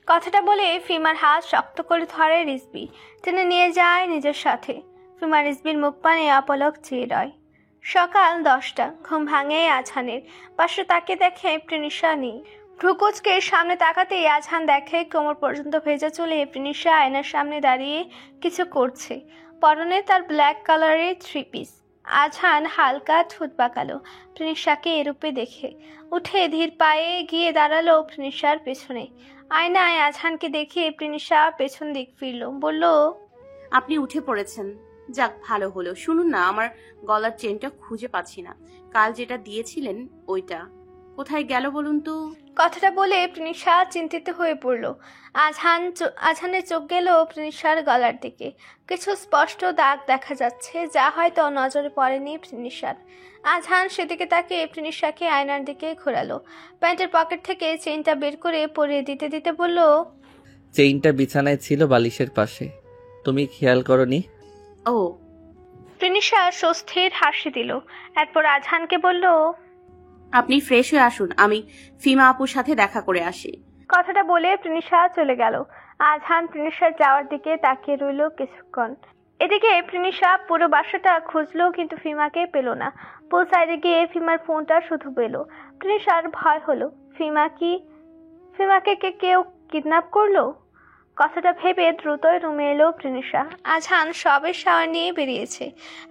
কথাটা বলে ফিমার হাত শক্ত করে ধরে রিজবি, টেনে নিয়ে যায় নিজের সাথে। ফিমা রিজবির মুখ পানে অপলক চেয়ে রয়। সকাল 10টা। ঘুম ভাঙে আজহানের। পাশে তাকে দেখে প্রিনিশা নেই। ভ্রুকুচকে সামনে তাকাতেই আজহান দেখে কোমর পর্যন্ত ভেজা চুলে প্রিনিশা আয়নার সামনে দাঁড়িয়ে কিছু করছে। পরনে তার ব্ল্যাক কালারের 3 পিস। আজহান হালকা ঠোঁট বাঁকালো প্রিনিশাকে এরূপে দেখে। উঠে ধীর পায়ে গিয়ে দাঁড়ালো প্রিনিশার পেছনে। আয়নায় আজহানকে দেখে প্রিনিশা পেছন দিক ফিরল, বলল, আপনি উঠে পড়েছেন, যাক ভালো হলো। শুনুন না, আমার গলার চেনটা খুঁজে পাচ্ছি না। কাল যেটা দিয়েছিলেন ওইটা কোথায় গেল বলুন তো? কথাটা বলে প্রিনিশা চিন্তিত হয়ে পড়ল। আজহানের চোখ গেল প্রিনিশার গলার দিকে। কিছু স্পষ্ট দাগ দেখা যাচ্ছে, যা হয়তো নজরে পড়েনি প্রিনিশার। আজহান সেদিকে তাকিয়ে প্রিনিশাকে আয়নার দিকে ঘোরালো। প্যান্টের পকেট থেকে চেইনটা বের করে পরিয়ে দিতে দিতে বলল, চেইনটা বিছানায় ছিল বালিশের পাশে, তুমি খেয়াল করনি? ও। প্রিনিশা স্বস্তির হাসি দিল। এরপর আজহানকে বলল, আপনি ফ্রেশ হয়ে আসুন, আমি ফিমা আপুর সাথে দেখা করে আসি। কথাটা বলে প্রিনিশা চলে গেল। আজহান প্রিনিশার যাওয়ার দিকে তাকিয়ে রইল কিছুক্ষণ। এদিকে প্রিনিশা পুরো বাসাটা খুঁজলো, কিন্তু ফিমাকে পেল না। পুল সাইডে গিয়ে ফিমার ফোনটা শুধু পেল। প্রিনিশার ভয় হলো, ফিমাকে কেউ কিডন্যাপ করলো? কথাটা ভেবে দ্রুতই রুমে এলো প্রিনিশা। আজহান সবে শাওয়ার নিয়ে বেরিয়েছে।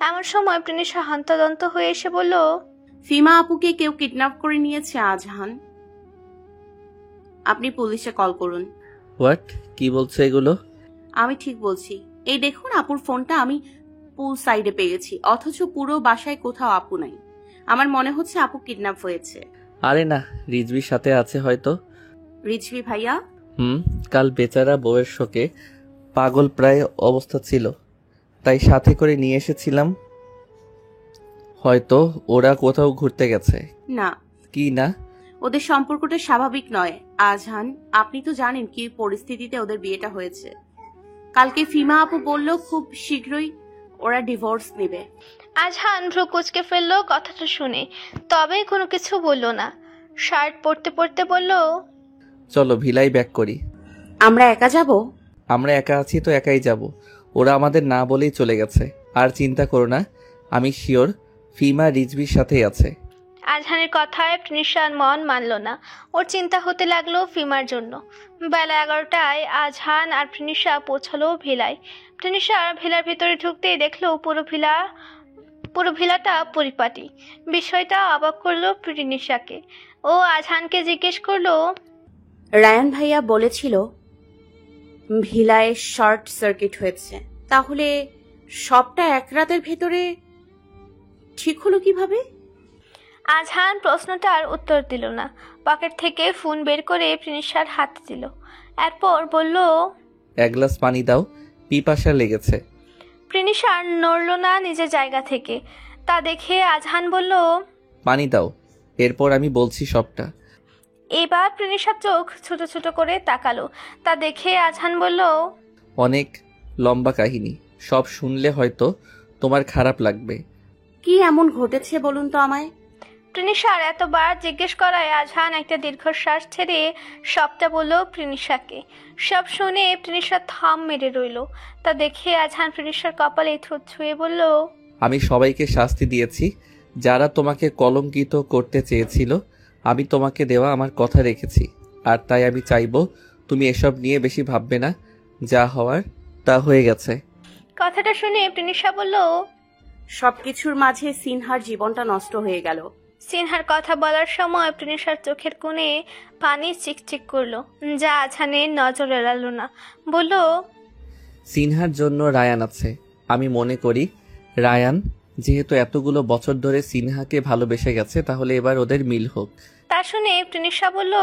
এমন সময় প্রিনিশা হন্তদন্ত হয়ে এসে বলল, ফিমা আপুকে কেউ কিডন্যাপ করে নিয়েছে আজহান। আপনি পুলিশে কল করুন। হোয়াট? কি বলছো এগুলো? আমি ঠিক বলছি। এই দেখুন, আপুর ফোনটা আমি পুল সাইডে পেয়েছি, অথচ পুরো বাসায় কোথাও আপু নাই। আমার মনে হচ্ছে আপু কিডন্যাপ হয়েছে। আরে না, রিজবির সাথে আছে হয়তো। রিজভি ভাইয়া? কাল বেচারা বউয়ের শোকে পাগল প্রায় অবস্থা ছিল, তাই সাথে করে নিয়ে এসেছিলাম। হয়তো ওরা কোথাও ঘুরতে গেছে। না। কি না? ওদের সম্পর্কটা স্বাভাবিক নয় আজহান। আপনি তো জানেন কি পরিস্থিতিতে ওদের বিয়েটা হয়েছে। কালকে ফিমা আপু বলল খুব শীঘ্রই ওরা ডিভোর্স নেবে। আজহান ভ্রু কুচকে ফেললো কথাটা শুনে, তবে কোনো কিছু বলল না। শার্ট পরতে পরতে বলল, চলো ভিলাই ব্যাক করি। আমরা একা যাব? আমরা একা আছি তো একাই যাব। ওরা আমাদের না বলেই চলে গেছে। আর চিন্তা করো না, আমি শিওর ফিমা রিজভির সাথেই আছে। আজহানের কথায় প্রিনিশার মন মানল না। ওর চিন্তা হতে লাগলো ফিমার জন্য। বেলা 11টায় আজহান আর প্রিনিশা পৌঁছালো ভিলায়। প্রিনিশা ভিলার ভিতরে ঢুকতেই দেখলো পুরো ভিলাটা পরিপাটি। বিষয়টা অবাক করলো প্রিনিশাকে। ও আজহানকে জিজ্ঞেস করলো, রায়ান ভাইয়া বলেছিল ভিলায় শর্ট সার্কিট হয়েছে, তাহলে সবটা এক রাতের ভেতরে ঠিক হলো কিভাবে? আজহান প্রশ্নটার উত্তর দিল না। পকেট থেকে ফোন বের করে প্রিনিশার হাতে দিল। এরপর বলল, এক গ্লাস পানি দাও, পিপাসা লেগেছে। প্রিনিশা নড়ল না নিজের জায়গা থেকে। তা দেখে আজহান বলল, পানি দাও, এরপর আমি বলছি সবটা। এবার প্রিনিশার চোখ ছোট ছোট করে তাকালো। তা দেখে আজহান বলল, অনেক লম্বা কাহিনী, সব শুনলে হয়তো তোমার খারাপ লাগবে। কি এমন ঘটেছে বলুন তো আমায়? প্রিনিশার এতবার জিজ্ঞেস করায় আজহান একটা দীর্ঘশ্বাস ছেড়ে সবটা বলল প্রিনিশাকে। সব শুনে প্রিনিশা থাম মেরে রইল। তা দেখে আজহান প্রিনিশার কপালে ঠোঁট ছুঁয়ে বলল, আমি সবাইকে শাস্তি দিয়েছি যারা তোমাকে কলঙ্কিত করতে চেয়েছিল। আমি তোমাকে দেওয়া আমার কথা রেখেছি, আর তাই আমি চাইবো তুমি এসব নিয়ে বেশি ভাববে না। যা হওয়ার তা হয়ে গেছে। কথাটা শুনে প্রিনিশা বলল, সবকিছুর মাঝে সিনহার জীবনটা নষ্ট হয়ে গেল। সিনহার কথা বলার সময় প্রিনিশার চোখের কোণে পানি চিকচিক করলো, যা আজহানের নজর এড়ালো না। বলল, সিনহার জন্য রায়ান আছে। আমি মনে করি রায়ান যেহেতু এতগুলো বছর ধরে সিনহাকে ভালোবেসে গেছে, তাহলে এবার ওদের মিল হোক। তা শুনে প্রিনিশা বলল,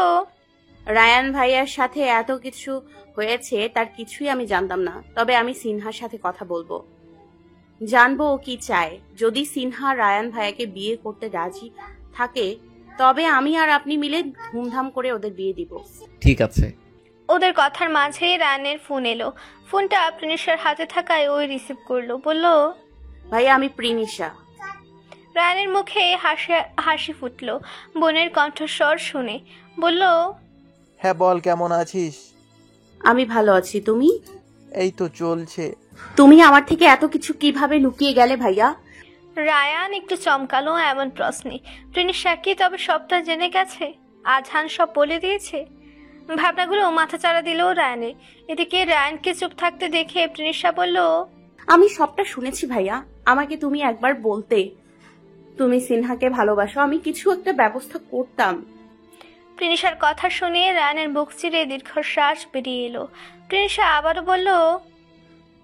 রায়ান ভাইয়ার সাথে এত কিছু হয়েছে তার কিছুই আমি জানতাম না। তবে আমি সিনহার সাথে কথা বলবো, জানবো ও কি চায়। যদি সিনহা রায়ান ভাইয়াকে বিয়ে করতে রাজি থাকে, তবে আমি আর আপনি মিলে ধুমধাম করে ওদের বিয়ে দিব। ঠিক আছে। ওদের কথার মাঝে রায়ানের ফোন এলো। ফোনটা প্রিনিশার হাতে থাকায় ওই রিসিভ করলো। বলল, ভাইয়া আমি প্রিনিশা। রায়ানের মুখে হাসি ফুটলো বোনের কণ্ঠস্বর শুনে। বলল, হ্যাঁ বল, কেমন আছিস? আমি ভালো আছি, তুমি? এই তো চলছে। তুমি আমার থেকে এত কিছু কিভাবে লুকিয়ে গেলে ভাইয়া? রায়ান একটু চমকালো এমন প্রশ্নে। প্রিনিশা কি তবে সবটা জেনে গেছে? আজহান সব বলে দিয়েছে? ভাবনাগুলো মাথাচাড়া দিল রায়ানের। এদিকে রায়ানকে চুপ থাকতে দেখে প্রিনিশা বলল, আমি সবটা শুনেছি ভাইয়া। আমাকে তুমি একবার বলতে তুমি সিনহাকে ভালোবাসো, আমি কিছু একটা ব্যবস্থা করতাম। প্রিনিশার কথা শুনে রায়ানের বুক চিরে দীর্ঘশ্বাস বেরিয়ে এলো। প্রিনিশা আবারও বলল,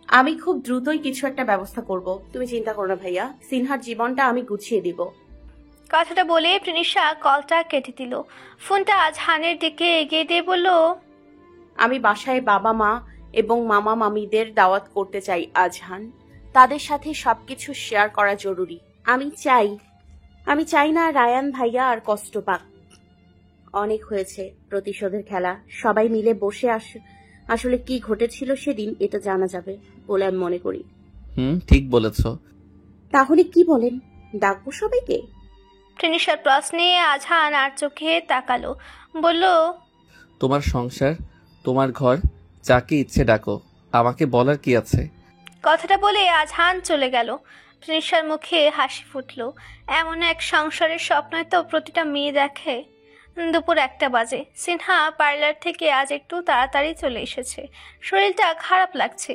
আমি খুব দ্রুতই কিছু একটা ব্যবস্থা করব, তুমি চিন্তা করো না ভাইয়া। সিনহার জীবনটা আমি গুছিয়ে দিব। কথাটা বলে প্রিনিশা কলটা কেটে দিল। ফোনটা আজহানের দিকে এগিয়ে দিয়ে বলল, আমি বাসায় বাবা মা এবং মামা মামিদের দাওয়াত করতে চাই আজহান। তাদের সাথে সবকিছু শেয়ার করা জরুরি। আমি চাই না রায়ান ভাইয়া আর কষ্ট পাক। অনেক হয়েছে প্রতিশোধের খেলা। সবাই মিলে বসে আসলে কি ঘটেছিল সেদিন এটা জানা যাবে বলে আমি মনে করি। ঠিক বলেছ। তাহলে কি বলেন, ডাকবো সবাইকে? প্রিনিশার প্রশ্নে আজহান আর চোখে তাকালো। বলল, তোমার সংসার, তোমার ঘর, যাকে ইচ্ছে ডাকো, আমাকে বলার কি আছে? কথাটা বলে আজহান চলে গেল। প্রিনিশার মুখে হাসি ফুটলো। এমন এক সংসারের স্বপ্নই তো প্রতিটা মেয়ে দেখে। দুপুর 1টা বাজে। সিনহা পার্লার থেকে আজ একটু তাড়াতাড়ি চলে এসেছে। শরীরটা খারাপ লাগছে।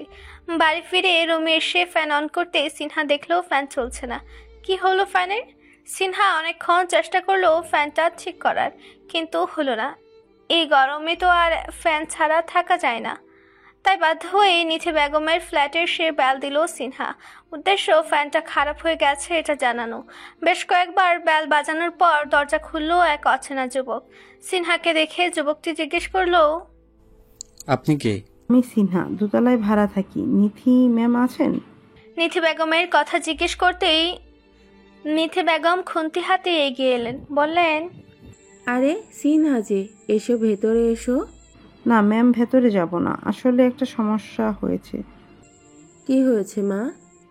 বাড়ি ফিরে রুমে এসে ফ্যান অন করতে সিনহা দেখলো ফ্যান চলছে না। কি হলো ফ্যানের? সিনহা অনেকক্ষণ চেষ্টা করলো ফ্যানটা ঠিক করার, কিন্তু হলো না। এই গরমে তো আর ফ্যান ছাড়া থাকা যায় না। তাই বাধ্য হয়ে নিথি বেগমের ফ্ল্যাটের সে বেল দিল সিনহা। উদ্দেশ্য ফ্যানটা খারাপ হয়ে গেছে এটা জানানো। বেশ কয়েকবার বেল বাজানোর পর দরজা খুললো এক অচেনা যুবক। সিনহাকে দেখে যুবকটি জিজ্ঞেস করলো, আপনি কে? আমি সিনহা, দোতলায় ভাড়া থাকি। নিথি ম্যাম আছেন? নিথি বেগমের কথা জিজ্ঞেস করতেই নিথি বেগম খুন্তি হাতে এগিয়ে এলেন। বললেন, আরে সিনহা যে, এসো ভেতরে এসো। না ম্যাম, ভেতরে যাব না, আসলে একটা সমস্যা হয়েছে। কি হয়েছে মা?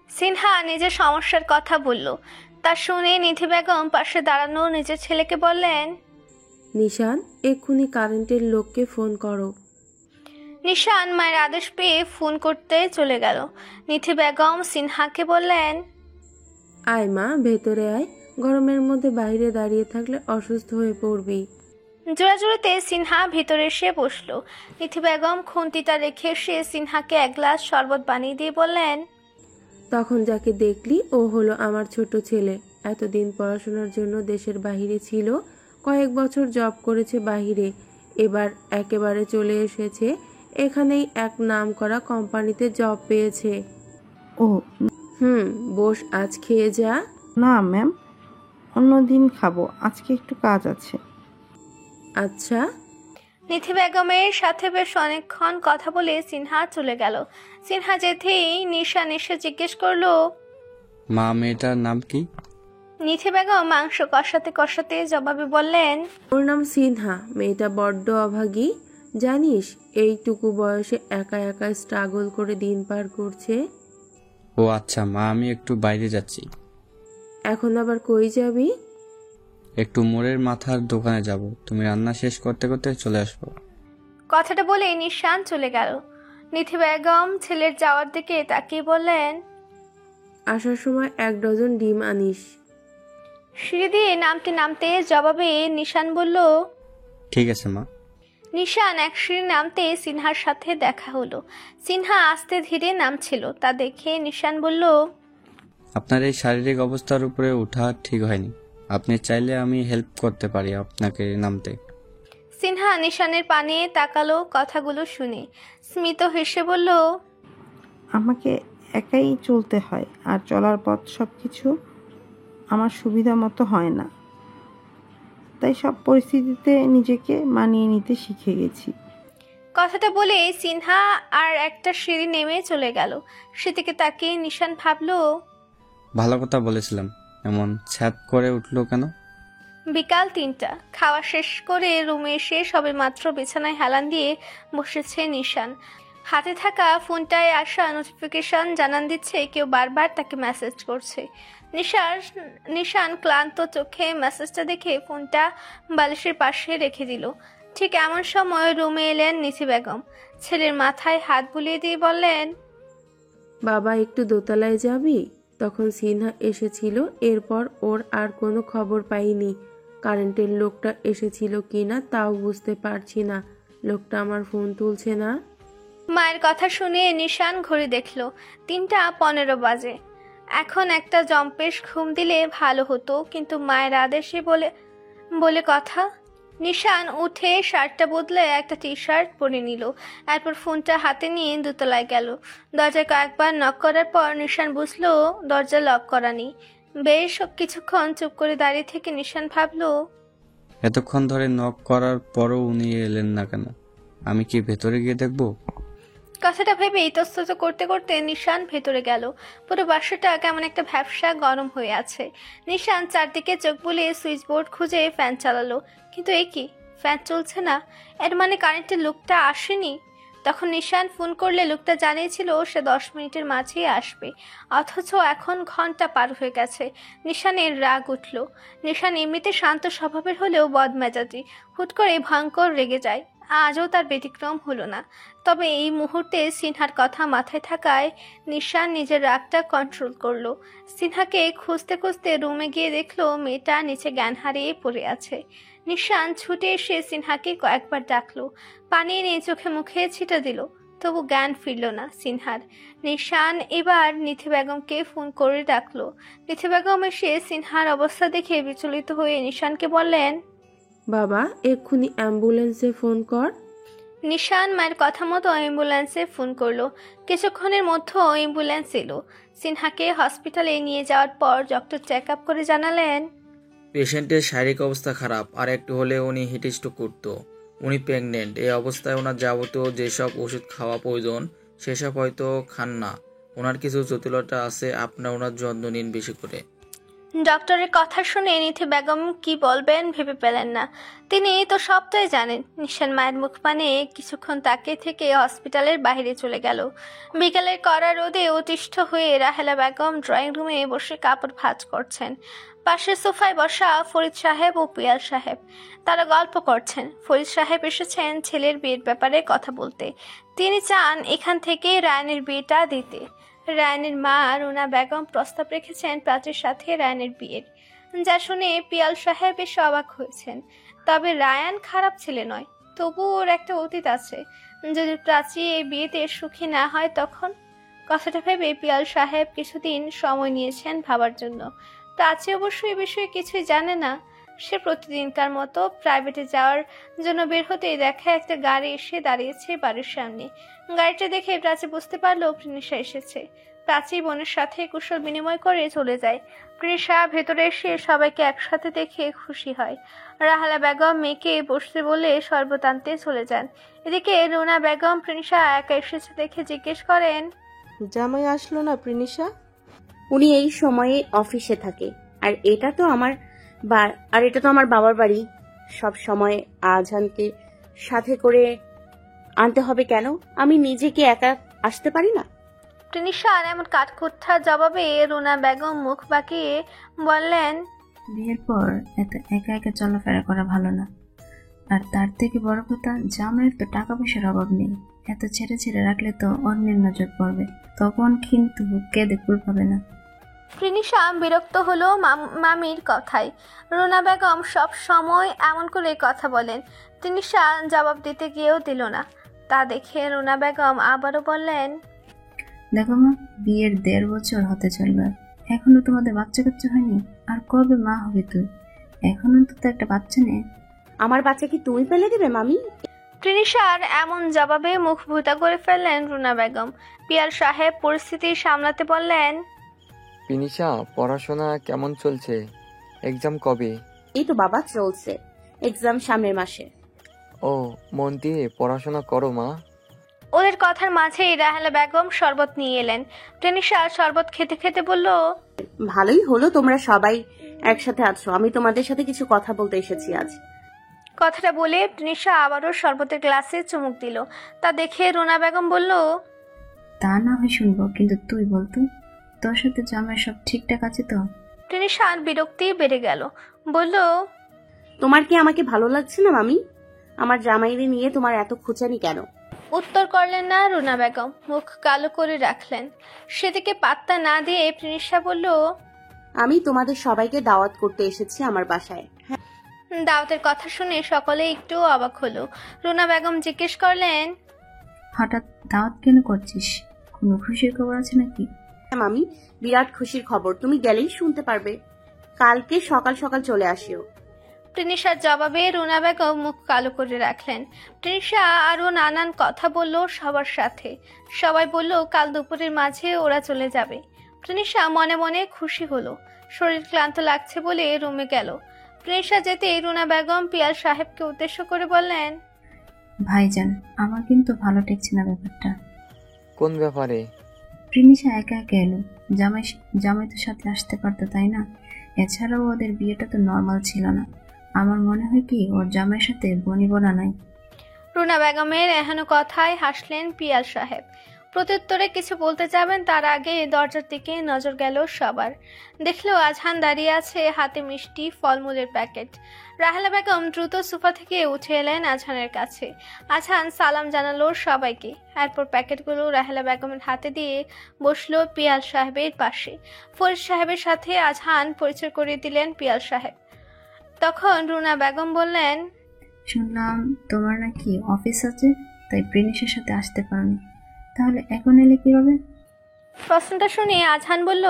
সিনহা নিজের সমস্যার কথা বলল। তা শুনে নিধি বেগম পাশে দাঁড়ানো নিজের ছেলেকে বললেন, নিশান, এক্ষুনি কারেন্টের লোককে ফোন করো। নিশান মায়ের আদেশ পেয়ে ফোন করতে চলে গেল। নিধি বেগম সিনহাকে বললেন, আয় মা, ভেতরে আয়, গরমের মধ্যে বাইরে দাঁড়িয়ে থাকলে অসুস্থ হয়ে পড়বি। জোড়াজোড়িতে সিনহা ভিতরে এসে বসলো। নিধি বেগম খুন্তিটা রেখে সে সিনহাকে এক গ্লাস শরবত বানিয়ে দিয়ে বললেন, তখন যাকে দেখলি ও হলো আমার ছোট ছেলে। এতদিন পড়াশোনার জন্য দেশের বাইরে ছিল, কয়েক বছর জব করেছে বাইরে, এবার একেবারে চলে এসেছে এখানেই, এক নামকরা কোম্পানিতে জব পেয়েছে। ও বস, আজ খেয়ে যা। না ম্যাম, অন্যদিন খাবো, আজকে একটু কাজ আছে। আচ্ছা। নিধি বেগমের সাথে বেশ অনেকক্ষণ কথা বলে সিনহা চলে গেল। সিনহা যেতেই নিশান এসে জিজ্ঞেস করলো, মা, মেয়েটার নাম কি? নিধি বেগম মাংস কষাতে কষাতে জবাবে বললেন, ওর নাম সিনহা। মেয়েটা বড্ড অভাগী, জানিস, এইটুকু বয়সে একা একা স্ট্রাগল করে দিন পার করছে। ও আচ্ছা মা, আমি একটু বাইরে যাচ্ছি। এখন আবার কই যাবি? একটু মোড়ের মাথার দোকানে যাব, তুমি রান্না শেষ করতে করতে চলে আসবো। কথাটা বলে নিশান চলে গেল। নিধি বেগম ছেলের যাওয়ার দিকে তাকিয়ে বললেন, আসার সময় 1 ডজন ডিম আনিস। সিঁড়ি দিয়ে নামতে নামতে জবাবে নিশান বলল, ঠিক আছে মা। নিশান এক সিঁড়ি নামতে সিনহার সাথে দেখা হলো। সিনহা আস্তে ধীরে নামছিল, তা দেখে নিশান বলল, আপনার এই শারীরিক অবস্থার উপরে ওঠা ঠিক হয়নি, আপনি চাইলে আমি হেল্প করতে পারি আপনাকে নামতে। সিনহা নিশানের পানে তাকালো। কথাগুলো শুনে স্মিত হেসে বলল, আমাকে একাই চলতে হয়, আর চলার পথ সব কিছু আমার সুবিধা মতো হয় না, তাই সব পরিস্থিতিতে নিজেকে মানিয়ে নিতে শিখে গেছি। কথাটা বলে সিনহা আর একটা সিঁড়ি নেমে চলে গেল। সেদিকে তাকিয়ে নিশান ভাবলো, ভালো কথা বলেছিলাম, এমন ছ্যাদ করে উঠলো কেন? বিকাল 3টা। খাওয়া শেষ করে রুমে এসে সবে মাত্র বিছানায় হেলান দিয়ে বসেছে নিশান। হাতে থাকা ফোনটায় আসা নোটিফিকেশন জানান দিচ্ছে কেউ বারবার তাকে মেসেজ করছে। নিশান ক্লান্ত চোখে মেসেজটা দেখে ফোনটা বালিশের পাশে রেখে দিল। ঠিক এমন সময় রুমে এলেন নিধি বেগম। ছেলের মাথায় হাত বুলিয়ে দিয়ে বললেন, বাবা, একটু দোতলায় যাবি? তখন সিনহা এসেছিল, এরপর ওর আর কোনো খবর পাইনি। কারেন্টের লোকটা এসেছিল কিনা তাও বুঝতে পারছি না, লোকটা আমার ফোন তুলছে না। মায়ের কথা শুনে নিশান ঘড়ি দেখলো, 3:15 বাজে। এখন একটা জম্পেশ ঘুম দিলে ভালো হতো, কিন্তু মায়ের আদেশে বলে কথা। নিশান উঠে শার্টটা বদলে একটা টি-শার্ট পরে নিল। এরপর ফোনটা হাতে নিয়ে দোতলায় গেল। দরজায় কয়েকবার নক করার পর নিশান বুঝলো দরজা লক করা নেই। বেশ কিছুক্ষণ চুপ করে দাঁড়িয়ে থেকে নিশান ভাবলো, এতক্ষণ ধরে নক করার পরও উনি এলেন না কেন? আমি কি ভেতরে গিয়ে দেখবো? কথাটা ভেবে ইতস্তত করতে করতে নিশান ভেতরে গেল। পুরো বাসাটা কেমন একটা ভ্যাপসা গরম হয়ে আছে। নিশান চারদিকে চোখ বুলিয়ে সুইচ বোর্ড খুঁজে ফ্যান চালালো, কিন্তু এ কি, ফ্যান চলছে না। এর মানে কারেন্টের লোকটা আসেনি। তখন নিশান ফোন করলে লোকটা জানিয়েছিল সে 10 মিনিটের মাঝেই আসবে, অথচ এখন ঘন্টা পার হয়ে গেছে। নিশানের রাগ উঠল। নিশান এমনিতে শান্ত স্বভাবের হলেও বদমেজাজি, হুট করে ভয়ঙ্কর রেগে যায়। আজও তার ব্যতিক্রম হলো না। তবে এই মুহূর্তে সিনহার কথা মাথায় থাকায় নিশান নিজের রাগটা কন্ট্রোল করলো। সিনহাকে খুঁজতে খুঁজতে রুমে গিয়ে দেখলো মেয়েটা নিচে জ্ঞান হারিয়ে পড়ে আছে। নিশান ছুটে এসে সিনহাকে কয়েকবার ডাকলো, পানি এনে চোখে মুখে ছিটা দিল, তবু জ্ঞান ফিরল না সিনহার। নিশান এবার নিধি বেগমকে ফোন করে ডাকলো। নিধি বেগম এসে সিনহার অবস্থা দেখে বিচলিত হয়ে নিশানকে বললেন, বাবা, এক্ষুনি অ্যাম্বুলেন্সে ফোন কর। নিশান মায়ের কথা মতো অ্যাম্বুলেন্সে ফোন করলো। কিছুক্ষণের মধ্যে অ্যাম্বুলেন্স এলো। সিনহাকে হসপিটালে নিয়ে যাওয়ার পর ডক্টর চেক আপ করে জানালেন, পেশেন্টের শারীরিক অবস্থা খারাপ, আর একটু হলে উনি হিট স্ট্রোক করতো। উনি প্রেগনেন্ট। এই অবস্থায় ওনার যাবতীয় যেসব ওষুধ খাওয়া প্রয়োজন সেসব হয়তো খান না। ওনার কিছু জটিলতা আছে, আপনার ওনার যত্ন নিন বেশি করে। ডক্টরের কথা শুনে নিথি বেগম কি বলবেন ভেবে পেলেন না। তিনি তো সবটাই জানেন। নিশান মায়ের মুখ পানে কিছুক্ষণ তাকিয়ে থেকে হসপিটালের বাইরে চলে গেল। বিকেলের কড়া রোদে অতিষ্ঠ হয়ে রাহেলা বেগম ড্রয়িং রুমে বসে কাপড় ভাঁজ করছেন। পাশের সোফায় বসা ফরিদ সাহেব ও পিয়াল সাহেব, তারা গল্প করছেন। ফরিদ সাহেব এসেছেন ছেলের বিয়ের ব্যাপারে কথা বলতে। তিনি চান এখান থেকে রায়ানের বিয়েটা দিতে। রায়ানের মা রুনা বেগম প্রস্তাব রেখেছেন প্রাচীর সাথে রায়ানের বিয়ের, যা শুনে পিয়াল সাহেব বেশ অবাক হয়েছেন। তবে রায়ান খারাপ ছেলে নয়, তবু ওর একটা অতীত আছে। যদি প্রাচী এই বিয়েতে সুখী না হয় তখন? কথাটা ভেবে পিয়াল সাহেব কিছুদিন সময় নিয়েছেন ভাবার জন্য। প্রাচী অবশ্য এ বিষয়ে কিছুই জানে না। সে প্রতিদিনকার মতো প্রাইভেটে যাওয়ার জন্য বের হতেই দেখা একটা গাড়ি এসে দাঁড়িয়েছে বাড়ির সামনে। গাড়িটা দেখে প্রাচী বুঝতে পারলো প্রিনিশা এসেছে। প্রাচী বোনের সাথে কুশল বিনিময় করে চলে যায়। প্রিনিশা ভেতরে এসে সবাইকে একসাথে দেখে খুশি হয়। রাহেলা বেগম মেয়েকে বসতে বলে শরবত আনতে চলে যান। এদিকে রুনা বেগম প্রিনিশা একা এসেছে দেখে জিজ্ঞেস করেন, জামাই আসলো না প্রিনিশা? উনি এই সময়ে অফিসে থাকে, আর এটা তো আমার বাবার বাড়ি। সব সময় আজানকে সাথে করে আনতে হবে কেন? আমি নিজে কি একা আসতে পারি না? প্রিনিশার এমন কাঠখুট্টা জবাবে রুনা বেগম মুখ বাঁকিয়ে বললেন, বিয়ের পর এত একা একা চলাফেরা করা ভালো না। আর তার থেকে বড় কথা, জামাইয়ের তো টাকা পয়সার অভাব নেই। এত ছেড়ে ছেড়ে রাখলে তো অন্যের নজর পড়বে, তখন কিন্তু কেঁদে কুল পাবে না। প্রিনিশা বিরক্ত হলো মামির কথায়। রুনা বেগম সব সময় এমন করে কথা বলেন। প্রিনিশা জবাব দিতে গিয়েও দিল না। তা দেখে রুনা বেগম আবারও বললেন, দেখো মা, বিয়ের 1.5 বছর হতে চলবে, এখনো তোমাদের বাচ্চা কাচ্চা হয়নি। আর কবে মা হবে তুই? এখনো তো একটা বাচ্চা নেই। আমার বাচ্চা কি তুমি ফেলে দেবে মামি? প্রিনিশার এমন জবাবে মুখ ভুতা করে ফেললেন রুনা বেগম। পিয়াল সাহেব পরিস্থিতি সামলাতে বললেন, প্রিনিশা, পড়াশোনা কেমন চলছে? এক্সাম কবে? এই তো বাবা চলছে, এক্সাম সামনের মাসে। ও, মন দিয়ে পড়াশোনা করো মা। ওদের কথার মাঝেই রাহেলা বেগম শরবত নিয়ে এলেন। প্রিনিশা শরবত খেতে খেতে বলল, ভালোই হলো তোমরা সবাই একসাথে আছো। আমি তোমাদের সাথে কিছু কথা বলতে এসেছি আজ। কথাটা বলে প্রিনিশা আবারও শরবতের গ্লাসে চুমুক দিল। তা দেখে রুনা বেগম বলল, তা না হয় শুনবো, কিন্তু তুই বলতো, তোর সাথে জামাই সব ঠিকঠাক আছে তো? প্রিনিশার বিরক্তি বেড়ে গেল। বলল, তোমার কি আমাকে ভালো লাগছে না মামি? আমার জামাইরে নিয়ে তোমার এত খুঁচানি কেন? উত্তর করলেন না রুনা বেগম, মুখ কালো করে রাখলেন। সেদিকে পাত্তা না দিয়ে প্রিনিশা বলল, আমি তোমাদের সবাইকে দাওয়াত করতে এসেছি আমার বাসায়। দাওয়াতের কথা শুনে সকলে একটু অবাক হলো। রুনা বেগম জিজ্ঞেস করলেন, হঠাৎ দাওয়াত কেন করছিস? কোনো খুশির খবর আছে নাকি? মামি, বিরাট খুশির খবর, তুমি গেলেই শুনতে পারবে। কালকে সকাল সকাল চলে আসিও। প্রিনিশার জবাবে রুনা বেগম মুখ কালো করে রাখলেন। প্রিনিশা আরো নানান কথা বলল সবার সাথে। সবাই বলল কাল দুপুরের মাঝে ওরা চলে যাবে। প্রিনিশা মনে মনে খুশি হলো। শরীর ক্লান্ত লাগছে বলে রুমে গেল। প্রিনিশা যেতে রুনা বেগম পিয়াল সাহেবকে উদ্দেশ্য করে বললেন, ভাইজান, আমার কিন্তু ভালো ঠেকছে না ব্যাপারটা। কোন ব্যাপারে? প্রিনিশা একা একা এলো, জামাই তো সাথে আসতে পারতো, তাই না? এছাড়াও ওদের বিয়েটা তো নর্মাল ছিল না। আমার মনে হয় কি ওর জামাইয়ের সাথে বনিবনা নাই। রুনা বেগমের এহেন কথায় হাসলেন পিয়াল সাহেব। প্রত্যুত্তরে কিছু বলতে যাবেন তার আগে দরজার দিকে নজর গেল সবার। দেখলো আজহান দাঁড়িয়ে আছে, হাতে মিষ্টি ফলমূলের প্যাকেট। রাহেলা বেগম দ্রুত সোফা থেকে উঠে এলেন আজহানের কাছে। আজহান সালাম জানালো সবাইকে। এরপর প্যাকেটগুলো রাহেলা বেগমের হাতে দিয়ে বসলো পিয়াল সাহেবের পাশে। ফরিদ সাহেবের সাথে আজহান পরিচয় করিয়ে দিলেন পিয়াল সাহেব। তখন রুনা বেগম বললেন, শুনলাম তোমার নাকি অফিস আছে, তাই প্রিনিশার সাথে আসতে পারোনি। তাহলে এখন এলে কি হবে? প্রশ্নটা শুনে আজহান বলল,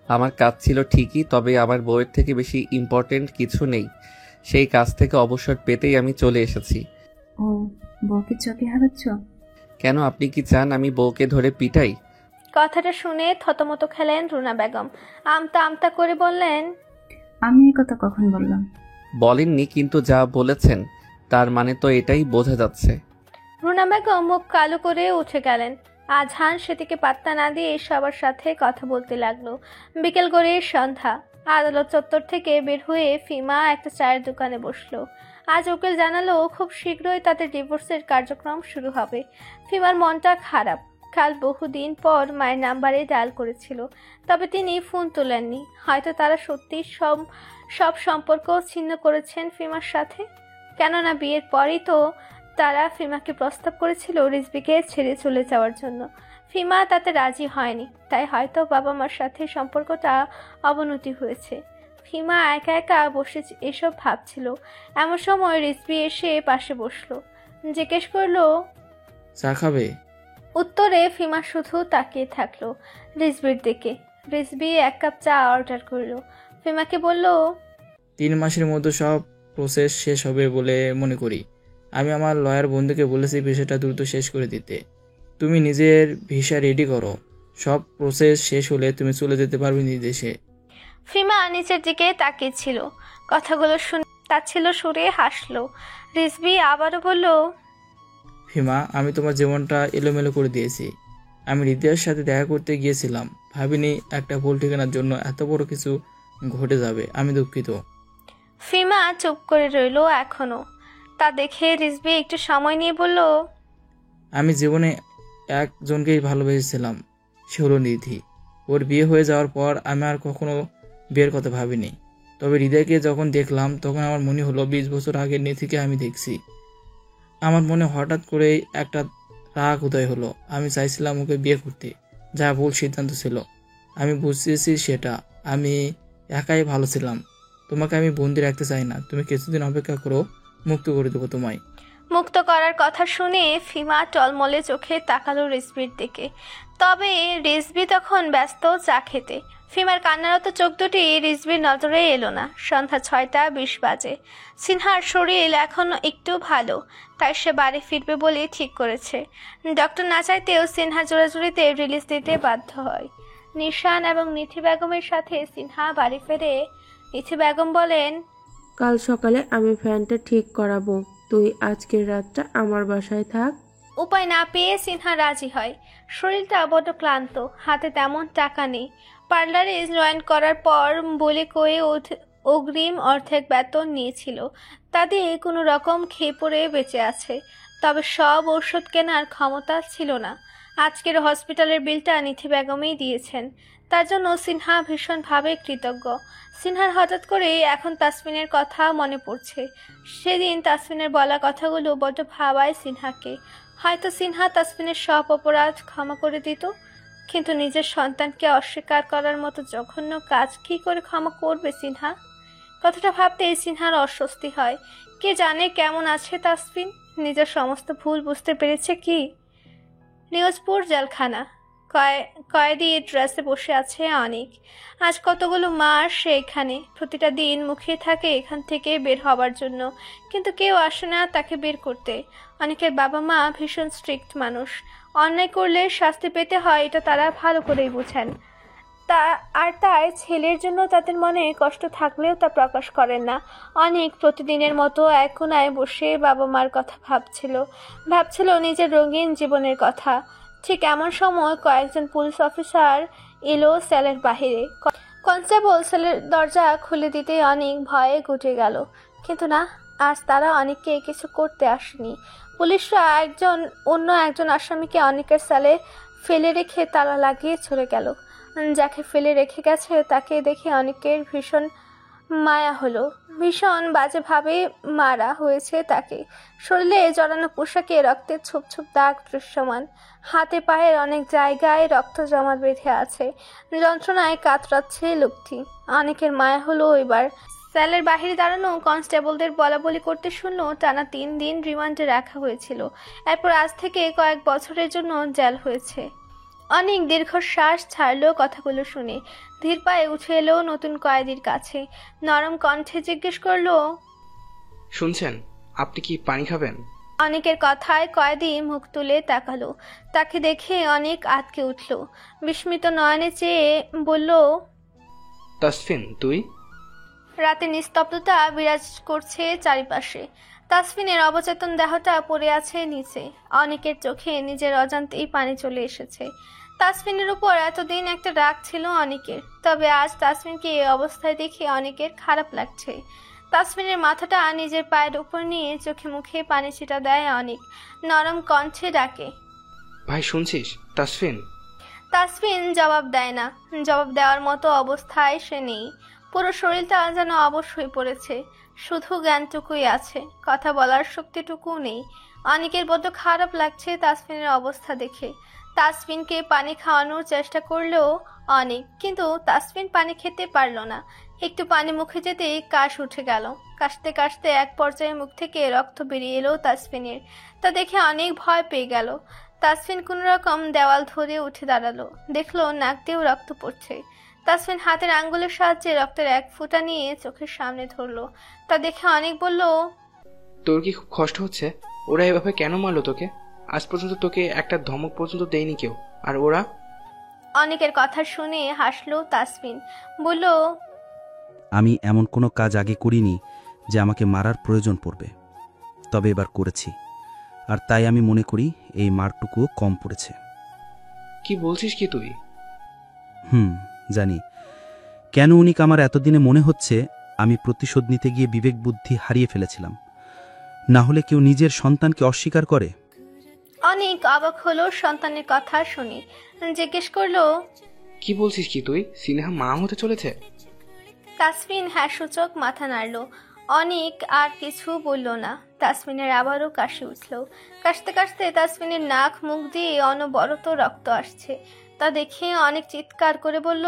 আমার কাজ ছিল ঠিকই, তবে আমার বউয়ের থেকে বেশি ইম্পর্টেন্ট কিছু নেই। সেই কাজ থেকে অবসর পেতেই আমি চলে এসেছি। ও, বউকে চোখে হারাচ্ছ? কেন, আপনি কি চান আমি বউকে ধরে পিটাই? কথাটা শুনে থতমত খেলেন রুনা বেগম। আমতা আমতা করে বললেন, আমি এই কথা কখন বললাম? বলেননি, কিন্তু যা বলেছেন তার মানে তো এটাই বোঝা যাচ্ছে। রুনা বেগম মুখ কালো করে উঠে গেলেন। আজহান সেদিকে পাত্তা না দিয়ে সবার সাথে কথা বলতে লাগলো। বিকেল করে সন্ধ্যা। আদালত চত্বর থেকে বের হয়ে ফিমা একটা চায়ের দোকানে বসলো। আজ উকিল জানালো খুব শীঘ্রই তাদের ডিভোর্সের কার্যক্রম শুরু হবে। ফিমার মনটা খারাপ। কাল বহুদিন পর মায়ের নাম্বারে ডায়াল করেছিল, তবে তিনি ফোন তোলেননি। হয়তো তারা সত্যি সব সম্পর্ক ছিন্ন করেছেন ফিমার সাথে। কেননা বিয়ের পরই তো তারা ফিমাকে প্রস্তাব করেছিল রিজবিকে ছেড়ে চলে যাওয়ার জন্য। ফিমা তাতে রাজি হয়নি, তাই হয়তো বাবা মার সাথে সম্পর্কটা অবনতি হয়েছে। ফিমা একা একা বসে এসব ভাবছিল। এমন সময় রিজবি এসে পাশে বসলো, জিজ্ঞেস করলো, চা খাবে? উত্তরে ফিমা শুধু তাকিয়ে থাকলো রিজবির দিকে। রিজবি 1 কাপ চা অর্ডার করলো। ফিমাকে বলল, 3 মাসের মধ্যে সব প্রসেস শেষ হবে বলে মনে করি। আমি আমার লয়ার বন্ধুকে বলেছি বিষয়টা দ্রুত শেষ করে দিতে। তুমি নিজের ভিসা রেডি করো, সব প্রসেস শেষ হলে তুমি চলে যেতে পারবে নিজ দেশে। ফিমা নিচের দিকে তাকিয়েছিল। কথাগুলো শুনে তাচ্ছিল সুরে হাসলো। রিজবি আবারও বলল, ফিমা, আমি তোমার জীবনটা এলোমেলো করে দিয়েছি। আমি হৃদয়ের সাথে দেখা করতে গিয়েছিলাম, ভাবিনি একটা ভুল ঠিকানার জন্য এত বড় কিছু ঘটে যাবে। আমি দুঃখিত। ফিমা চুপ করে রইল এখনো। তা দেখে রিজবি একটু সময় নিয়ে বলল, আমি জীবনে একজনকেই ভালোবেসেছিলাম, সে হলো নিধি। ওর বিয়ে হয়ে যাওয়ার পর আমি আর কখনো বিয়ের কথা ভাবিনি। তবে হৃদয়কে যখন দেখলাম তখন আমার মনে হলো 20 বছর আগের নিধিকে আমি দেখছি। আমার মনে হঠাৎ করেই একটা রাগ উদয় হলো। আমি চাইছিলাম ওকে বিয়ে করতে, যা ভুল সিদ্ধান্ত ছিল। আমি বুঝতেছি সেটা আমি একাই ভালো ছিলাম। তোমাকে আমি বন্দি রাখতে চাই না, তুমি কিছুদিন অপেক্ষা করো, মুক্ত করে দেবো তোমায়। মুক্ত করার কথা শুনে ফিমা টলমলে চোখে তাকালো রিজবির দিকে। তবে রিজবি তখন ব্যস্ত চা খেতে। ফিমার কান্নারত চোখ দুটি রিজবির নজরে এলো না। সন্ধ্যা 6:20 বাজে। সিনহার শরীর এখন একটু ভালো, তাই সে বাড়ি ফিরবে বলে ঠিক করেছে। ডক্টর না চাইতেও সিনহা জোরাজুরিতে রিলিজ দিতে বাধ্য হয়। নিশান এবং নিথি বেগমের সাথে সিনহা বাড়ি ফেরে। নিথি বেগম বলেন, কাল সকালে আমি ফ্যানটা ঠিক করাবো, তুই আজকের রাতটা আমার বাসায় থাক। উপায় না পেয়ে সিনহা রাজি হয়। শরীরটা বড্ড ক্লান্ত, হাতে তেমন টাকা নেই। পার্লারে জয়েন করার পর বলে কয়ে অগ্রিম অর্ধেক বেতন নিয়েছিল, তাদের কোনো রকম খেয়ে পড়ে বেঁচে আছে। তবে সব ওষুধ কেনার ক্ষমতা ছিল না। আজকের হসপিটালের বিলটা নিথি বেগমই দিয়েছেন, তার জন্য সিনহা ভীষণভাবে কৃতজ্ঞ। সিনহার হঠাৎ করে এখন তাসফিনের কথা মনে পড়ছে। সেদিন তাসফিনের বলা কথাগুলো বড্ড ভাবায় সিনহাকে। হয়তো সিনহা তাসফিনের সব অপরাধ ক্ষমা করে দিত, কিন্তু নিজের সন্তানকে অস্বীকার করার মতো জঘন্য কাজ কি করে ক্ষমা করবে সিনহা? কথাটা ভাবতেই সিনহার অস্বস্তি হয়। কে জানে কেমন আছে তাসফিন, নিজের সমস্ত ভুল বুঝতে পেরেছে কি? নিউজপুর জেলখানা। কয়েদি ড্রেসে বসে আছে অনেক। আজ কতগুলো মাস সে এখানে, প্রতিটা দিন মুখিয়ে থাকে এখান থেকে বের হবার জন্য, কিন্তু কেউ আসে না তাকে বের করতে। অনেকের বাবা মা ভীষণ স্ট্রিক্ট মানুষ, অন্যায় করলে শাস্তি পেতে হয় এটা তারা ভালো করেই বোঝেন। তাই ছেলের জন্য তাদের মনে কষ্ট থাকলেও তা প্রকাশ করেন না। অনেক প্রতিদিনের মতো এক কোনায় বসে বাবা মার কথা ভাবছিল নিজের রঙিন জীবনের কথা। ঠিক এমন সময় কয়েকজন পুলিশ অফিসার এলো সেলের বাহিরে। কনস্টেবল সেলের দরজা খুলে দিতে অনেক ভয়ে গুটে গেল, কিন্তু না, আজ তারা অনেককে কিছু করতে আসেনি। পুলিশরা অন্য একজন আসামিকে অনেকের সেলে ফেলে রেখে তালা লাগিয়ে চলে গেল। যাকে ফেলে রেখে গেছে তাকে দেখে অনেকের ভীষণ মায়া হলো। ভীষণ বাজেভাবে মারা হয়েছে তাকে। শরীরে জড়ানো পোশাকে রক্তের ছোপ ছোপ দাগ দৃশ্যমান। হাতে পায়ের অনেক জায়গায় রক্ত জমা বেঁধে আছে। যন্ত্রণায় কাতরাচ্ছে লোকটি। অনেকের মায়া হলো এবার। সেলের বাহিরে দাঁড়ানো কনস্টেবলদের বলাবলি করতে শুনলো টানা 3 দিন রিমান্ডে রাখা হয়েছিল, এরপর আজ থেকে কয়েক বছরের জন্য জেল হয়েছে। অনেক দীর্ঘশ্বাস ছাড়লো কথাগুলো শুনে। ধীর পায়ে উঠে এলো নতুন কয়েদির কাছে। নরম কণ্ঠে জিজ্ঞেস করলো, শুনছেন, আপনি কি পানি খাবেন? অনেকের কথায় কয়েদি মুখ তুলে তাকালো। তাকে দেখে অনেক আটকে উঠল। বিস্মিত নয়নে চেয়ে বলল, তাসফিন তুই? রাতে নিস্তব্ধতা বিরাজ করছে চারিপাশে। তাসফিনের অবচেতন দেহটা পড়ে আছে নিচে। অনেকের চোখে নিজের অজান্তেই পানি চলে এসেছে। তাসফিনের উপর এতদিন একটা রাগ ছিল অনেকের, তবে আজ তাসফিনকে এই অবস্থায় দেখে অনেকের খারাপ লাগছে। তাসফিনের মাথাটা নিজের পায়ের উপর নিয়ে চোখে মুখে পানি ছিটা দেয় অনেক, নরম কণ্ঠে ডাকে, ভাই শুনছিস তাসফিন? তাসফিন জবাব দেয় না। জবাব দেওয়ার মতো অবস্থায় সে নেই। পুরো শরীরটা যেন অবশ হয়ে পড়েছে, শুধু জ্ঞানটুকুই আছে, কথা বলার শক্তিটুকুও নেই। অনেকের বড্ড খারাপ লাগছে তাসফিনের অবস্থা দেখে। তাসফিনকে পানি খাওয়ানোর চেষ্টা করলেও অনেক, কিন্তু তাসফিন পানি খেতে পারল না। একটু পানি মুখে যেতে কাশ উঠে গেল। কাশতে কাশতে এক পর্যায়ে মুখ থেকে রক্ত বেরিয়ে এলো তাসফিনের। তা দেখে অনেক ভয় পেয়ে গেল। তাসফিন কোনো রকম দেওয়াল ধরে উঠে দাঁড়ালো, দেখলো নাক দিয়েও রক্ত পড়ছে। তাসফিন হাতের আঙ্গুলের সাহায্যে রক্তের এক ফোঁটা নিয়ে চোখের সামনে ধরলো। তা দেখে অনেক বলল, তোর কি খুব কষ্ট হচ্ছে? ওরা এভাবে কেন মারলো তোকে? আজ পর্যন্ত তোকে একটা ধমক পর্যন্ত দেয়নি কেউ, আর ওরা? অনেকের কথা শুনে হাসলো তাসফিন, বলল, আমি এমন কোনো কাজ আগে করিনি যে আমাকে মারার প্রয়োজন পড়বে, তবে এবার করেছি, আর তাই আমি মনে করি এই মারটুকুও কম পড়েছে। কি বলছিস কি তুই? জানি। কেন উনিক আমার এতদিনে মনে হচ্ছে আমি প্রতিশোধ নিতে গিয়ে বিবেক বুদ্ধি হারিয়ে ফেলেছিলাম। না হলে কেউ নিজের সন্তানকে অস্বীকার করে? অনেক অবাক হলো সন্তানের কথা শুনে, জিজ্ঞেস করলো, কি বলছিস কি তুই? সিনহা মা হতে চলেছে? তাসফিন হ্যাঁ সূচক মাথা নাড়ল। অনেক আর কিছু বলল না। তাসফিনের আবারও কাশি উঠল। কাশতে কাশতে তাসফিনের নাক মুখ দিয়ে অনবরত রক্ত আসছে। তা দেখে অনেক চিৎকার করে বলল,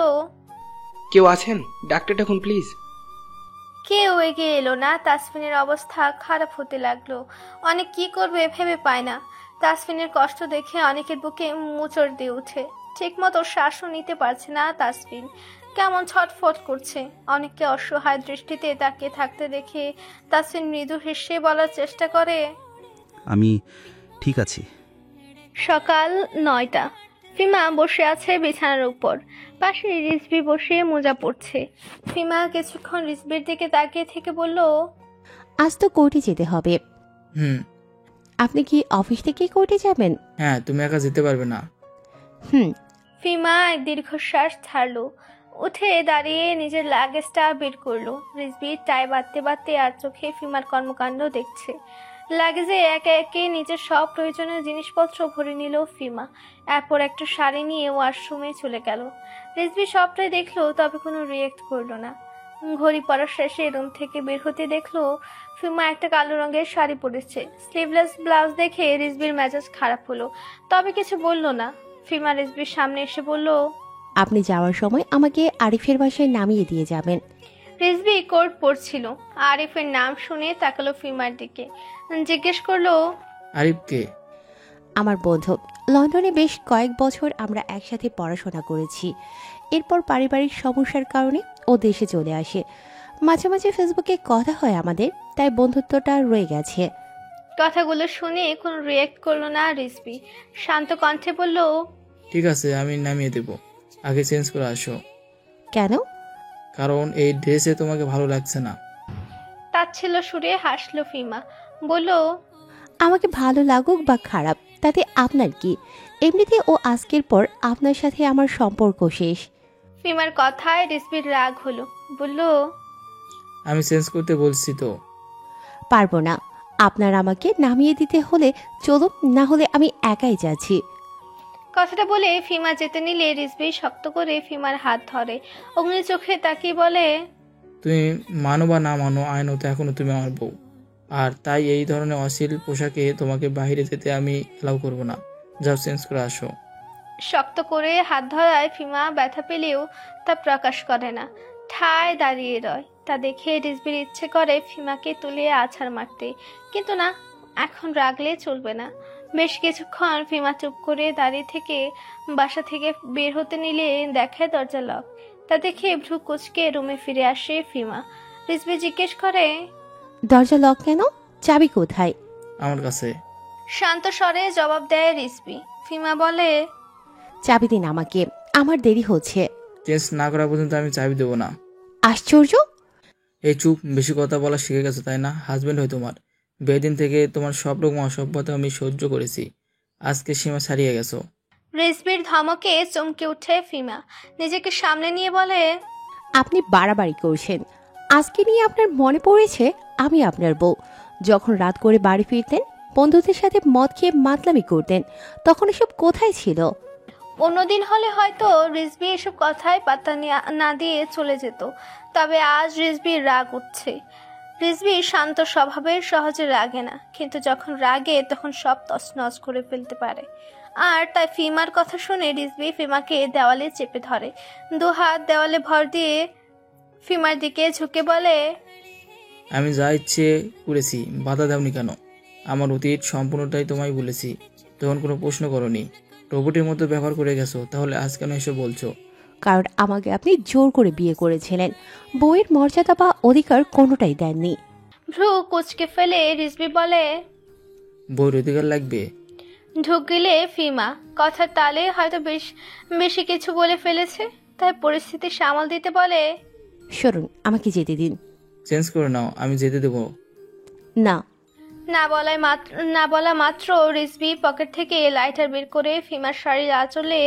কেউ আছেন? ডাক্তার ডাকুন প্লিজ। কেউ এগিয়ে এলো না। তাসফিনের অবস্থা খারাপ হতে লাগলো। অনেক কি করবে ভেবে পায় না। তাসফিনের কষ্ট দেখে অনেকের বুকে মোচড় দিয়ে উঠে। ঠিক মতো শ্বাসও নিতে পারছে না তাসফিন, কেমন ছটফট করছে। অনেককে অসহায় দৃষ্টিতে তাকিয়ে থাকতে দেখে তাসফিন মৃদু হেসে বলার চেষ্টা করে, আমি ঠিক আছি। সকাল 9টা। ফিমা বসে আছে বিছানার উপর, পাশে রিজভি বসে মোজা পড়ছে। ফিমা কিছুক্ষণ রিজভির দিকে তাকিয়ে থেকে বলল, আজ তো কোর্টে যেতে হবে। আপনি কি অফিস থেকে কোর্টে যাবেন? হ্যাঁ, তুমি একা যেতে পারবে না। ফিমা এক দীর্ঘশ্বাস ছাড়লো, উঠে দাঁড়িয়ে নিজের লাগেজটা বের করলো। রিজভি টাই বাঁধতে বাঁধতে আর চোখে ফিমার কর্মকাণ্ড দেখছে। লাগেজে একে একে নিজের সব প্রয়োজনীয় জিনিসপত্র ভরে নিল ফিমা। এরপর একটা শাড়ি নিয়ে ওয়াশরুমে চলে গেল। রিজভি সবটাই দেখলো, তবে কোনো রিয়েক্ট করলো না। ঘড়ি পড়ার শেষে রুম থেকে বের হতে দেখলো ফিমা একটা কালো রঙের শাড়ি পরেছে। স্লিভলেস ব্লাউজ দেখে রিজভির মেজাজ খারাপ হলো, তবে কিছু বলল না। ফিমা রিজভির সামনে এসে বলল, আপনি যাওয়ার সময় আমাকে আরিফের বাসায় নামিয়ে দিয়ে যাবেন। রিজভি কোর্ট পড়ছিল। আরিফের নাম শুনে তাকালো ফিমার দিকে, জিজ্ঞেস করলো, আরিফ কে? আমার বন্ধু। লন্ডনে বেশ কয়েক বছর আমরা একসাথে পড়াশোনা করেছি। এরপর পারিবারিক সমস্যার কারণে ও দেশে চলে আসে। মাঝে মাঝে ফেসবুকে কথা হয় আমাদের, তাই বন্ধুত্বটা রয়ে গেছে। কথাগুলো শুনে কোনো রিয়েক্ট করলো না রিজভি। শান্ত কণ্ঠে বলল, ঠিক আছে, আমি নামিয়ে দেব, আগে চেঞ্জ করে আসো। কেন? কারণ এই ড্রেসে তোমাকে ভালো লাগছে না। তাচ্ছিল্য সুরে হাসলো ফিমা, বলল, আমাকে ভালো লাগুক বা খারাপ তাতে আপনার কি? এমনিতে ও আজকের পর আপনার সাথে আমার সম্পর্ক শেষ। ফিমার কথায় রিজভির রাগ হলো, বলল, আমি চেঞ্জ করতে বলছি তো। পারবো না। আপনার আমাকে নামিয়ে দিতে হলে চলুন, না হলে আমি একাই যাচ্ছি। কথাটা বলে ফিমা যেতে নিলে রিজভি শক্ত করে ফিমার হাত ধরে, অগ্নি চোখে তাকিয়ে বলে, তুমি মানো বা না মানো, আইনত এখনো তুমি আমার বউ, আর তাই এই ধরনের অশ্লীল পোশাকে তোমাকে বাইরে যেতে আমি অ্যালাউ করব না। যাও, চেঞ্জ করে আসো। শক্ত করে হাত ধরায় ফিমা ব্যথা পেলেও তা প্রকাশ করে না, ঠায় দাঁড়িয়ে রয়। তা দেখে রিজভির ইচ্ছে করে ফিমাকে তুলে আছাড় মারতে, কিন্তু না, এখন রাগলে চলবে না। বেশ কিছুক্ষণ ফিমা চুপ করে দাঁড়িয়ে থেকে বাসা থেকে বের হতে নিলে দেখে দরজা লক। তা দেখে ভ্রু কুচকে রুমে ফিরে আসে ফিমা। রিজভি জিজ্ঞেস করে, দরজা লক কেন? চাবি কোথায়? আমার কাছে। শান্ত স্বরে জবাব দেয় রিজভি। ফিমা বলে, চাবি দিন আমাকে, আমার দেরি হচ্ছে। চেঞ্জ না করা পর্যন্ত আমি চাবি দেবো না। আশ্চর্য! এই চুপ, বেশি কথা বলা শিখে গেছো তাই না? হাজবেন্ড হয় তোমার। বেদিন থেকে তোমার সব রকম অসভ্যতা আমি সহ্য করেছি, আজকে সীমা ছাড়িয়ে গেছো। রিজবির ধমকে চমকে উঠে ফিমা, নিজেকে সামনে নিয়ে বলে, আপনি বাড়াবাড়ি করছেন। আজকে নিয়ে আপনার মনে পড়েছে আমি আপনার বউ। যখন রাত করে বাড়ি ফিরতেন, বন্ধুদের সাথে মদ খেয়ে মাতলামি করতেন, তখন এসব কোথায় ছিল? অন্যদিন হলে হয়তো রিজবি এসব কথায় পাত্তা না দিয়ে চলে যেত, তবে আজ রিজবির রাগ উঠছে। রিজবি শান্ত স্বভাবের, সহজে রাগে না, কিন্তু যখন রাগে তখন সব তছনছ করে ফেলতে পারে। আর তাই ফিমার কথা শুনে রিজবি ফিমাকে দেওয়ালে চেপে ধরে, দু হাত দেওয়ালে ভর দিয়ে ফিমার দিকে ঝুঁকে বলে, আমি যা ইচ্ছে করেছি, বাধা দাওনি কেন? আমার অতীত সম্পূর্ণটাই তোমায় বলেছি, তখন কোনো প্রশ্ন করনি। রোবটের মতো ব্যবহার করে গেছো, তাহলে আজ কেন এসব বলছো? কারণ আমাকে আপনি জোর করে বিয়ে করেছিলেন, বউয়ের মর্যাদা বা অধিকার কোনোটাই দেননি। ভ্রু কুচকে ফেলে রিজবি বলে, বউয়ের অধিকার লাগবে? ঢুক গেলে ফিমা কথার তালে হয়তো বেশি কিছু বলে ফেলেছে, তাই পরিস্থিতি সামাল দিতে বলে, সরুন, আমাকে যেতে দিন। চেঞ্জ করে নাও, আমি যেতে দেবো না। না বলা মাত্র রিজবি পকেট থেকে লাইটার বের করে ফিমার শাড়ির আঁচলে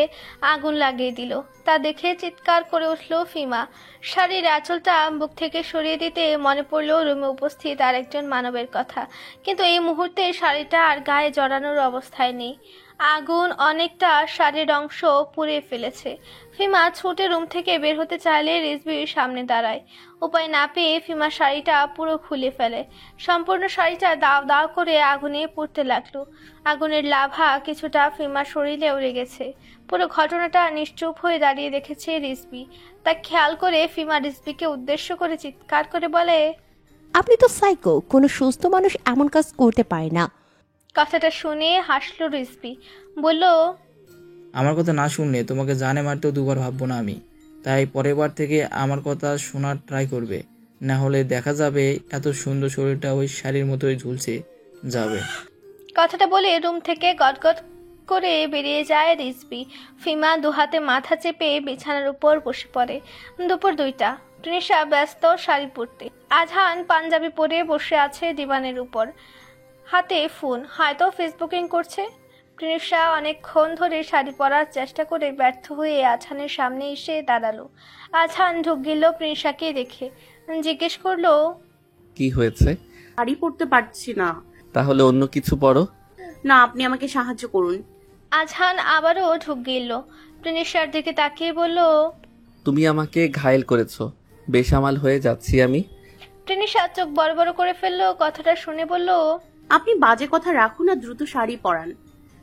আগুন লাগিয়ে দিল। তা দেখে চিৎকার করে উঠল ফিমা। শাড়ির আঁচলটা বুক থেকে সরিয়ে দিতে মনে পড়ল রুমে উপস্থিত আরেকজন মানবের কথা, কিন্তু এই মুহূর্তে শাড়িটা আর গায়ে জড়ানোর অবস্থায় নেই। আগুন অনেকটা শাড়ির অংশ পুড়ে ফেলেছে। ফিমা ছুটে রুম থেকে বের হতে চাইলে রিজবির সামনে দাঁড়ায়। উপায় না পেয়ে ফিমা শাড়িটা পুরো খুলে ফেলে। সম্পূর্ণ শাড়িটা দাও দাও করে আগুনে পুড়তে লাগলো। আগুনের লাভা কিছুটা ফিমার শরীরে উড়ে গেছে। পুরো ঘটনাটা নিশ্চুপ হয়ে দাঁড়িয়ে দেখেছে রিজবি। তা খেয়াল করে ফিমা রিজবিকে উদ্দেশ্য করে চিৎকার করে বলে, আপনি তো সাইকো, কোনো সুস্থ মানুষ এমন কাজ করতে পারে না। কথাটা শুনে হাসলো রিজবি, বলল, আমার কথা না শুনলে তোমাকে জানে মারতেও দুবার ভাববো না আমি। তাই পরের বার থেকে আমার কথা শোনার ট্রাই করবে, না হলে দেখা যাবে এত সুন্দর শরীরটা ওই শাড়ির মতোই ঝুলছে যাবে। কথাটা বলে রুম থেকে গটগট করে বেরিয়ে যায় রিজবি। ফিমা দুহাতে মাথা চেপে বিছানার উপর বসে পড়ে। দুপুর 2টা। তৃষা ব্যস্ত শাড়ি পরতে। আজহান পাঞ্জাবি পরে বসে আছে দিবানের উপর, হাতে ফোন, হয়তো ফেসবুকিং করছে। তৃষা অনেকক্ষণ ধরে শাড়ি পরার চেষ্টা করে ব্যর্থ হয়ে আজহানের সামনে এসে দাঁড়ালো। আজহান ঢুক গেল তৃষাকে দেখে, জিজ্ঞেস করলো, কি হয়েছে? শাড়ি পরতে পারছি না। তাহলে অন্য কিছু পরো। না, আপনি আমাকে সাহায্য করুন। আজহান আবারও ঢুক গেল। তৃষার দিকে তাকিয়ে বলল, তুমি আমাকে ঘায়েল করেছো, বেসামাল হয়ে যাচ্ছি আমি। তৃষা চোখ বড় বড় করে ফেললো। কথাটা শুনে বলল, আপনি বাজে কথা রাখুন আর দ্রুত শাড়ি পরান,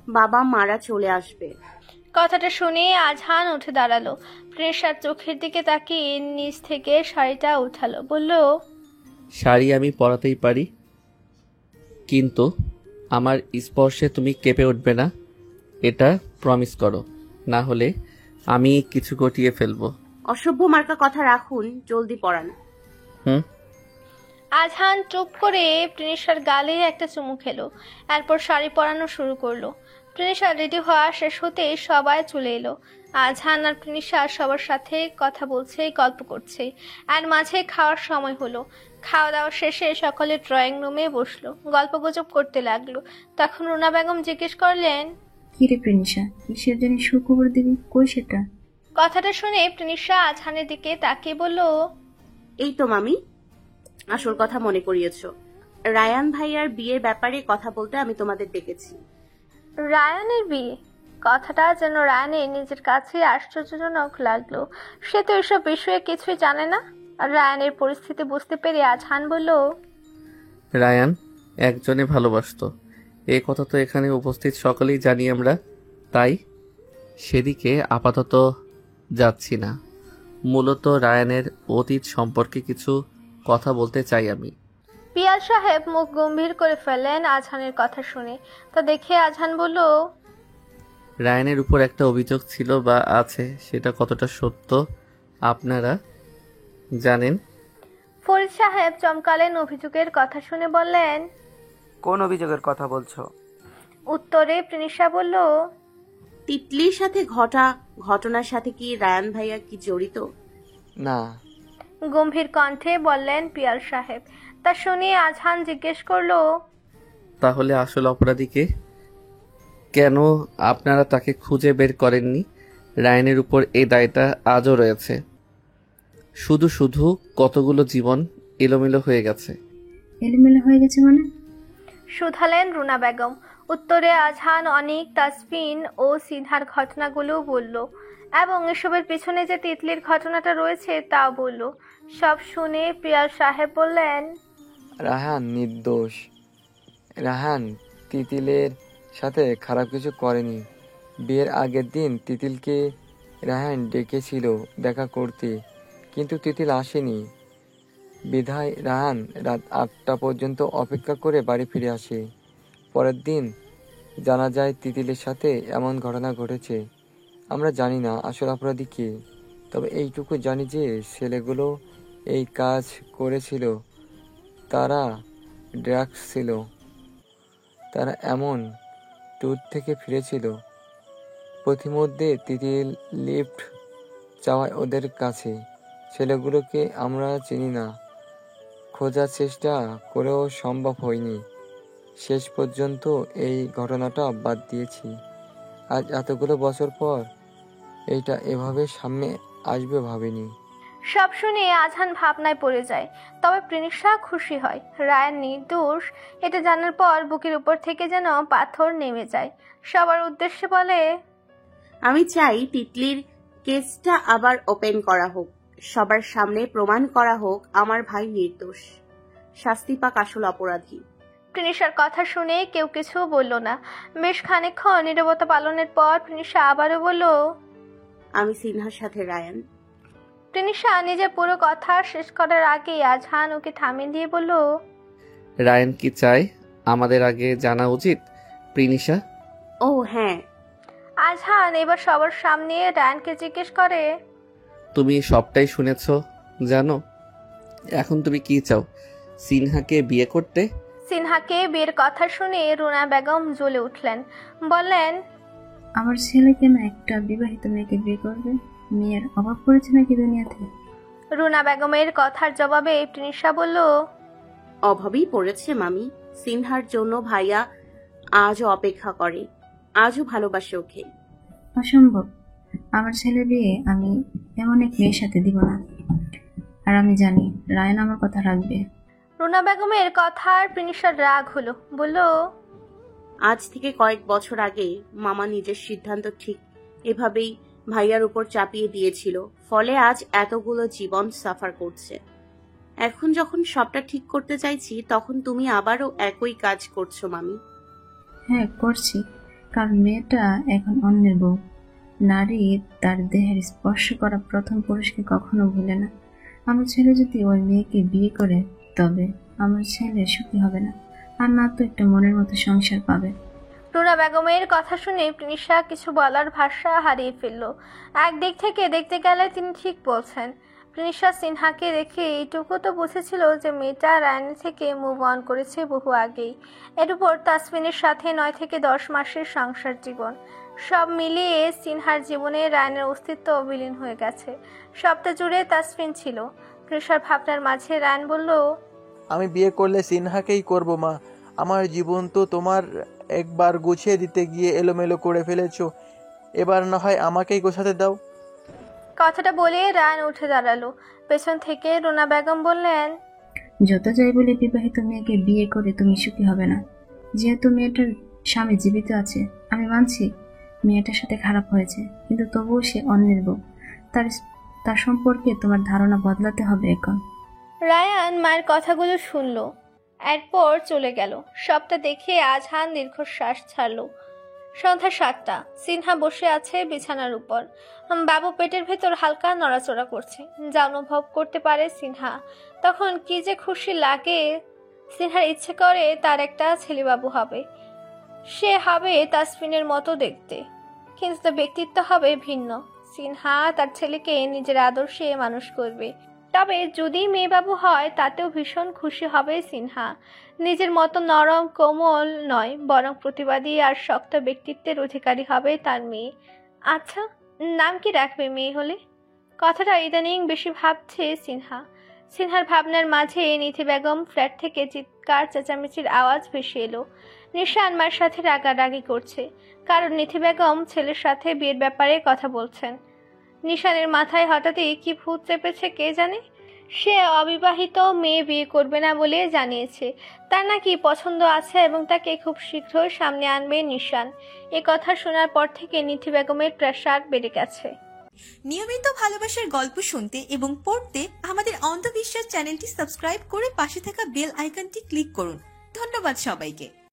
বাবা মারা চলে আসবে। কথাটা শুনে আজহান উঠে দাঁড়ালো। তৃষার চোখের দিকে তাকিয়ে নিচ থেকে শাড়িটা উঠালো, বলল, শাড়ি আমি পরাতেই পারি, কিন্তু আমার স্পর্শে তুমি কেঁপে উঠবে না, এটা প্রমিস করো, না হলে আমি কিছু ঘটিয়ে ফেলবো। অসভ্য মার্কা কথা রাখুন, জলদি পরান। আজহান চুপ করে তৃষার গালে একটা চুমু খেলো, এরপর শাড়ি পরানো শুরু করলো। তৃষা রেডি হওয়া শেষ হতে সবাই চলে এলো। আজহান আর তৃষা সবার সাথে কথা বলছে, গল্প করছে। আর মাঝে খাওয়ার সময় হলো। খাওয়া দাওয়া শেষে সকলে ড্রয়িং রুমে বসলো, গল্পগুজব করতে লাগলো। তখন রুনা বেগম জিজ্ঞেস করলেন, কিরে প্রিনিশা, কিসের জন্য সুখবর দিবি, কই সেটা? কথাটা শুনে তৃষা আজহানের দিকে তাকিয়ে বলল, এই তো মামি, আসল কথা মনে করিয়েছো। রায়ান ভাইয়ার বিয়ের ব্যাপারে কথা বলতে আমি তোমাদের ডেকেছি। রায়ানের বিয়ে? কথাটা যেন রায়ানের নিজের কাছে আশ্চর্যজনক লাগলো। সে তো এসব বিষয়ে কিছুই জানে না। রায়ানের পরিস্থিতি বুঝতে পেরে আজহান বলল, রায়ান একজনে ভালোবাসতো, এই কথা তো এখানে উপস্থিত সকলেই জানি আমরা, তাই সেদিকে আপাতত যাচ্ছি না। মূলত রায়ানের অতীত সম্পর্কে কিছু কথা বলতে চাই আমি। পিয়াল সাহেব মুখ গম্ভীর করে ফেলেন আজহানের কথা শুনে। তা দেখে আজহান বলল, রায়ানের উপর একটা অভিযোগ ছিল বা আছে, সেটা কতটা সত্য আপনারা জানেন? ফরিদ সাহেব চমকালেন অভিযোগের কথা শুনে বললেন, কোন অভিযোগের কথা বলছো? উত্তরে তৃষা বলল, তিতলির সাথে ঘটনার সাথে কি রায়ান ভাইয়া কি জড়িত? না। গম্ভীর কণ্ঠে বললেন পিয়াল সাহেব। তা শুনে আজহান জিজ্ঞেস করলো, তাহলে আসল অপরাধী কে? কেন আপনারা তাকে খুঁজে বের করেননি? রায়ানের উপর এই দায়টা আজও রয়েছে। শুধু শুধু কতগুলো জীবন এলোমেলো হয়ে গেছে। এলোমেলো হয়ে গেছে মানে? শুধালেন রুনা বেগম। উত্তরে আজহান অনেক, তাসফিন ও সিনহার ঘটনাগুলোও বলল এবং এসবের পিছনে যে তিতলির ঘটনাটা রয়েছে তাও বলল। সব শুনে পিয়াল সাহেব বললেন, রাহান নির্দোষ। রাহান তিতিলের সাথে খারাপ কিছু করেনি। বিয়ের আগের দিন তিতিলকে রাহান ডেকেছিল দেখা করতে, কিন্তু তিতিল আসেনি। বিধায় রাহান রাত 8টা পর্যন্ত অপেক্ষা করে বাড়ি ফিরে আসে। পরের দিন জানা যায় তিতিলের সাথে এমন ঘটনা ঘটেছে। আমরা জানি না আসল অপরাধী কে, তবে এইটুকু জানি যে ছেলেগুলো এই কাজ করেছিল। তারা ড্রাগস ছিল। তারা এমন ট্যুর থেকে ফিরেছিল। পথিমধ্যে তিতিল লিফট চাওয়ায় ওদের কাছে। ছেলেগুলোকে আমরা চিনি না, খোঁজার চেষ্টা করেও সম্ভব হয়নি। শেষ পর্যন্ত এই ঘটনাটা বাদ দিয়েছি। আজ এতগুলো বছর পর এইটা এভাবে সামনে আসবে ভাবিনি। সব শুনে আজহান ভাবনায় পড়ে যায়। তবে প্রিনিশা খুশি হয়। রায়ান নির্দোষ এটা জানার পর বুকের উপর থেকে যেন পাথর নেমে যায়। সবার উদ্দেশ্যে বলে, আমি চাই তিতলির কেসটা আবার ওপেন করা হোক, সবার সামনে প্রমাণ করা হোক আমার ভাই নির্দোষ, শাস্তি পাক আসল অপরাধী। প্রিনিশার কথা শুনে কেউ কিছু বলল না। বেশ খানিকক্ষণ নীরবতা পালনের পর প্রিনিশা আবারও বলল, আমি সিনহার সাথে রায়ান। প্রিনিশা নিজের পুরো কথা শেষ করার আগেই আজহান ওকে থামিয়ে দিয়ে বলল, রায়ান কি চায় আমাদের আগে জানা উচিত প্রিনিশা? ও হ্যাঁ। আজহান এবার সবার সামনে রায়ানকে জিজ্ঞেস করে, তুমি সবটাই শুনেছ জানো? এখন তুমি কি চাও? সিনহাকে বিয়ে করতে? সিনহাকে বিয়ের কথা শুনে রুনা বেগম জ্বলে উঠলেন। বললেন, আমার ছেলে কেন একটা বিবাহিত মেয়েকে বিয়ে করবে? মেয়ের অভাব পড়েছে নাকি দুনিয়াতে? রুনা বেগমের কথার জবাবে প্রিনিশা বলল, অভাবই পড়েছে মামি। সিনহার জন্য ভাইয়া আজও অপেক্ষা করে, আজও ভালোবাসে ওকে। অসম্ভব। আমার ছেলের বিয়ে আমি এমন এক মেয়ের সাথে দিব না। আর আমি জানি রায়ন আমার কথা রাখবে। রুনা বেগমের কথার প্রিনিশার রাগ হলো। বলল, আজ থেকে কয়েক বছর আগে মামা নিজের সিদ্ধান্ত ঠিক এভাবেই ভাইয়ার উপর চাপিয়ে দিয়েছিল, ফলে আজ এতগুলো জীবন সাফার করছে। এখন যখন সবটা ঠিক করতে চাইছি তখন তুমি আবারও একই কাজ করছো মামি। হ্যাঁ করছি, কারণ মেয়েটা এখন অন্যের বউ। নারী তার দেহের স্পর্শ করা প্রথম পুরুষকে কখনো ভুলে না। আমার ছেলে যদি ওই মেয়েকে বিয়ে করে তবে আমার ছেলে সুখী হবে না, আর না তো একটা মনের মতো সংসার পাবে। রুনা বেগমের কথা শুনে প্রিনিশা কিছু বলার ভাষা হারিয়ে ফেলল। একদিক থেকে দেখতে গেলে তিনি ঠিক বলছেন। প্রিনিশা সিনহাকে দেখে এইটুকু তো বুঝেছিল যে মেয়েটা রায়ান থেকে মুভ অন করেছে বহু আগেই। এর উপর তাসফিনের সাথে 9 থেকে 10 মাসের সংসার জীবন। সব মিলিয়ে সিনহার জীবনে রায়ানের অস্তিত্ব বিলীন হয়ে গেছে। সবটা জুড়ে তাসফিন ছিল। প্রিনিশার ভাবনার মাঝে রায়ান বলল, আমি বিয়ে করলে সিনহাকেই করব মা। আমার জীবন তো তোমার একবার গুছিয়ে দিতে গিয়ে এলোমেলো করে ফেলেছো, এবার না হয় আমাকেই গোছাতে দাও। কথাটা বলে রায়ান উঠে দাঁড়ালো। পেছন থেকে রুনা বেগম বললেন, যত যাই বলে বিবাহিত মেয়েকে বিয়ে করে তুমি সুখী হবে না। যেহেতু মেয়েটার স্বামী জীবিত আছে, আমি মানছি মেয়েটার সাথে খারাপ হয়েছে, কিন্তু তবুও সে অন্যের বউ। তার সম্পর্কে তোমার ধারণা বদলাতে হবে এখন। রায়ান মায়ের কথাগুলো শুনল, এরপর চলে গেল। সবটা দেখে আজহান দীর্ঘশ্বাস ছাড়ল। সন্ধ্যা 7টা। সিনহা বসে আছে বিছানার উপর। বাবু পেটের ভেতর হালকা নড়াচড়া করছে, যা অনুভব করতে পারে সিনহা। তখন কি যে খুশি লাগে। সিনহার ইচ্ছে করে তার একটা ছেলেবাবু হবে। সে হবে তাসফিনের মতো দেখতে, কিন্তু তার ব্যক্তিত্ব হবে ভিন্ন। সিনহা তার ছেলেকে নিজের আদর্শে মানুষ করবে। তবে যদি মেয়েবাবু হয় তাতেও ভীষণ খুশি হবে সিনহা। নিজের মতো নরম কোমল নয়, বরং প্রতিবাদী আর শক্ত ব্যক্তিত্বের অধিকারী হবে তার মেয়ে। আচ্ছা, নাম কি রাখবে মেয়ে হলে? কথাটা ইদানিং বেশি ভাবছে সিনহা। সিনহার ভাবনার মাঝে নিথি বেগম ফ্ল্যাট থেকে চিৎকার চেঁচামেচির আওয়াজ ভেসে এলো। নিশান মার সাথে রাগারাগি করছে, কারণ নিথি বেগম ছেলের সাথে বিয়ের ব্যাপারে কথা বলছেন। নিশানের মাথায় হঠাৎই কি ভূত চেপেছে কে জানে। সে অবিবাহিত মেয়ে বিয়ে করবে না বলে জানিয়েছে। তার নাকি পছন্দ আছে এবং তাকে খুব শীঘ্রই সামনে আনবে নিশান। এ কথা শোনার পর থেকে নিথি বেগমের প্রেসার বেড়ে গেছে। নিয়মিত ভালোবাসার গল্প শুনতে এবং পড়তে আমাদের অন্ধবিশ্বাস চ্যানেলটি সাবস্ক্রাইব করে পাশে থাকা বেল আইকনটি ক্লিক করুন। ধন্যবাদ সবাইকে।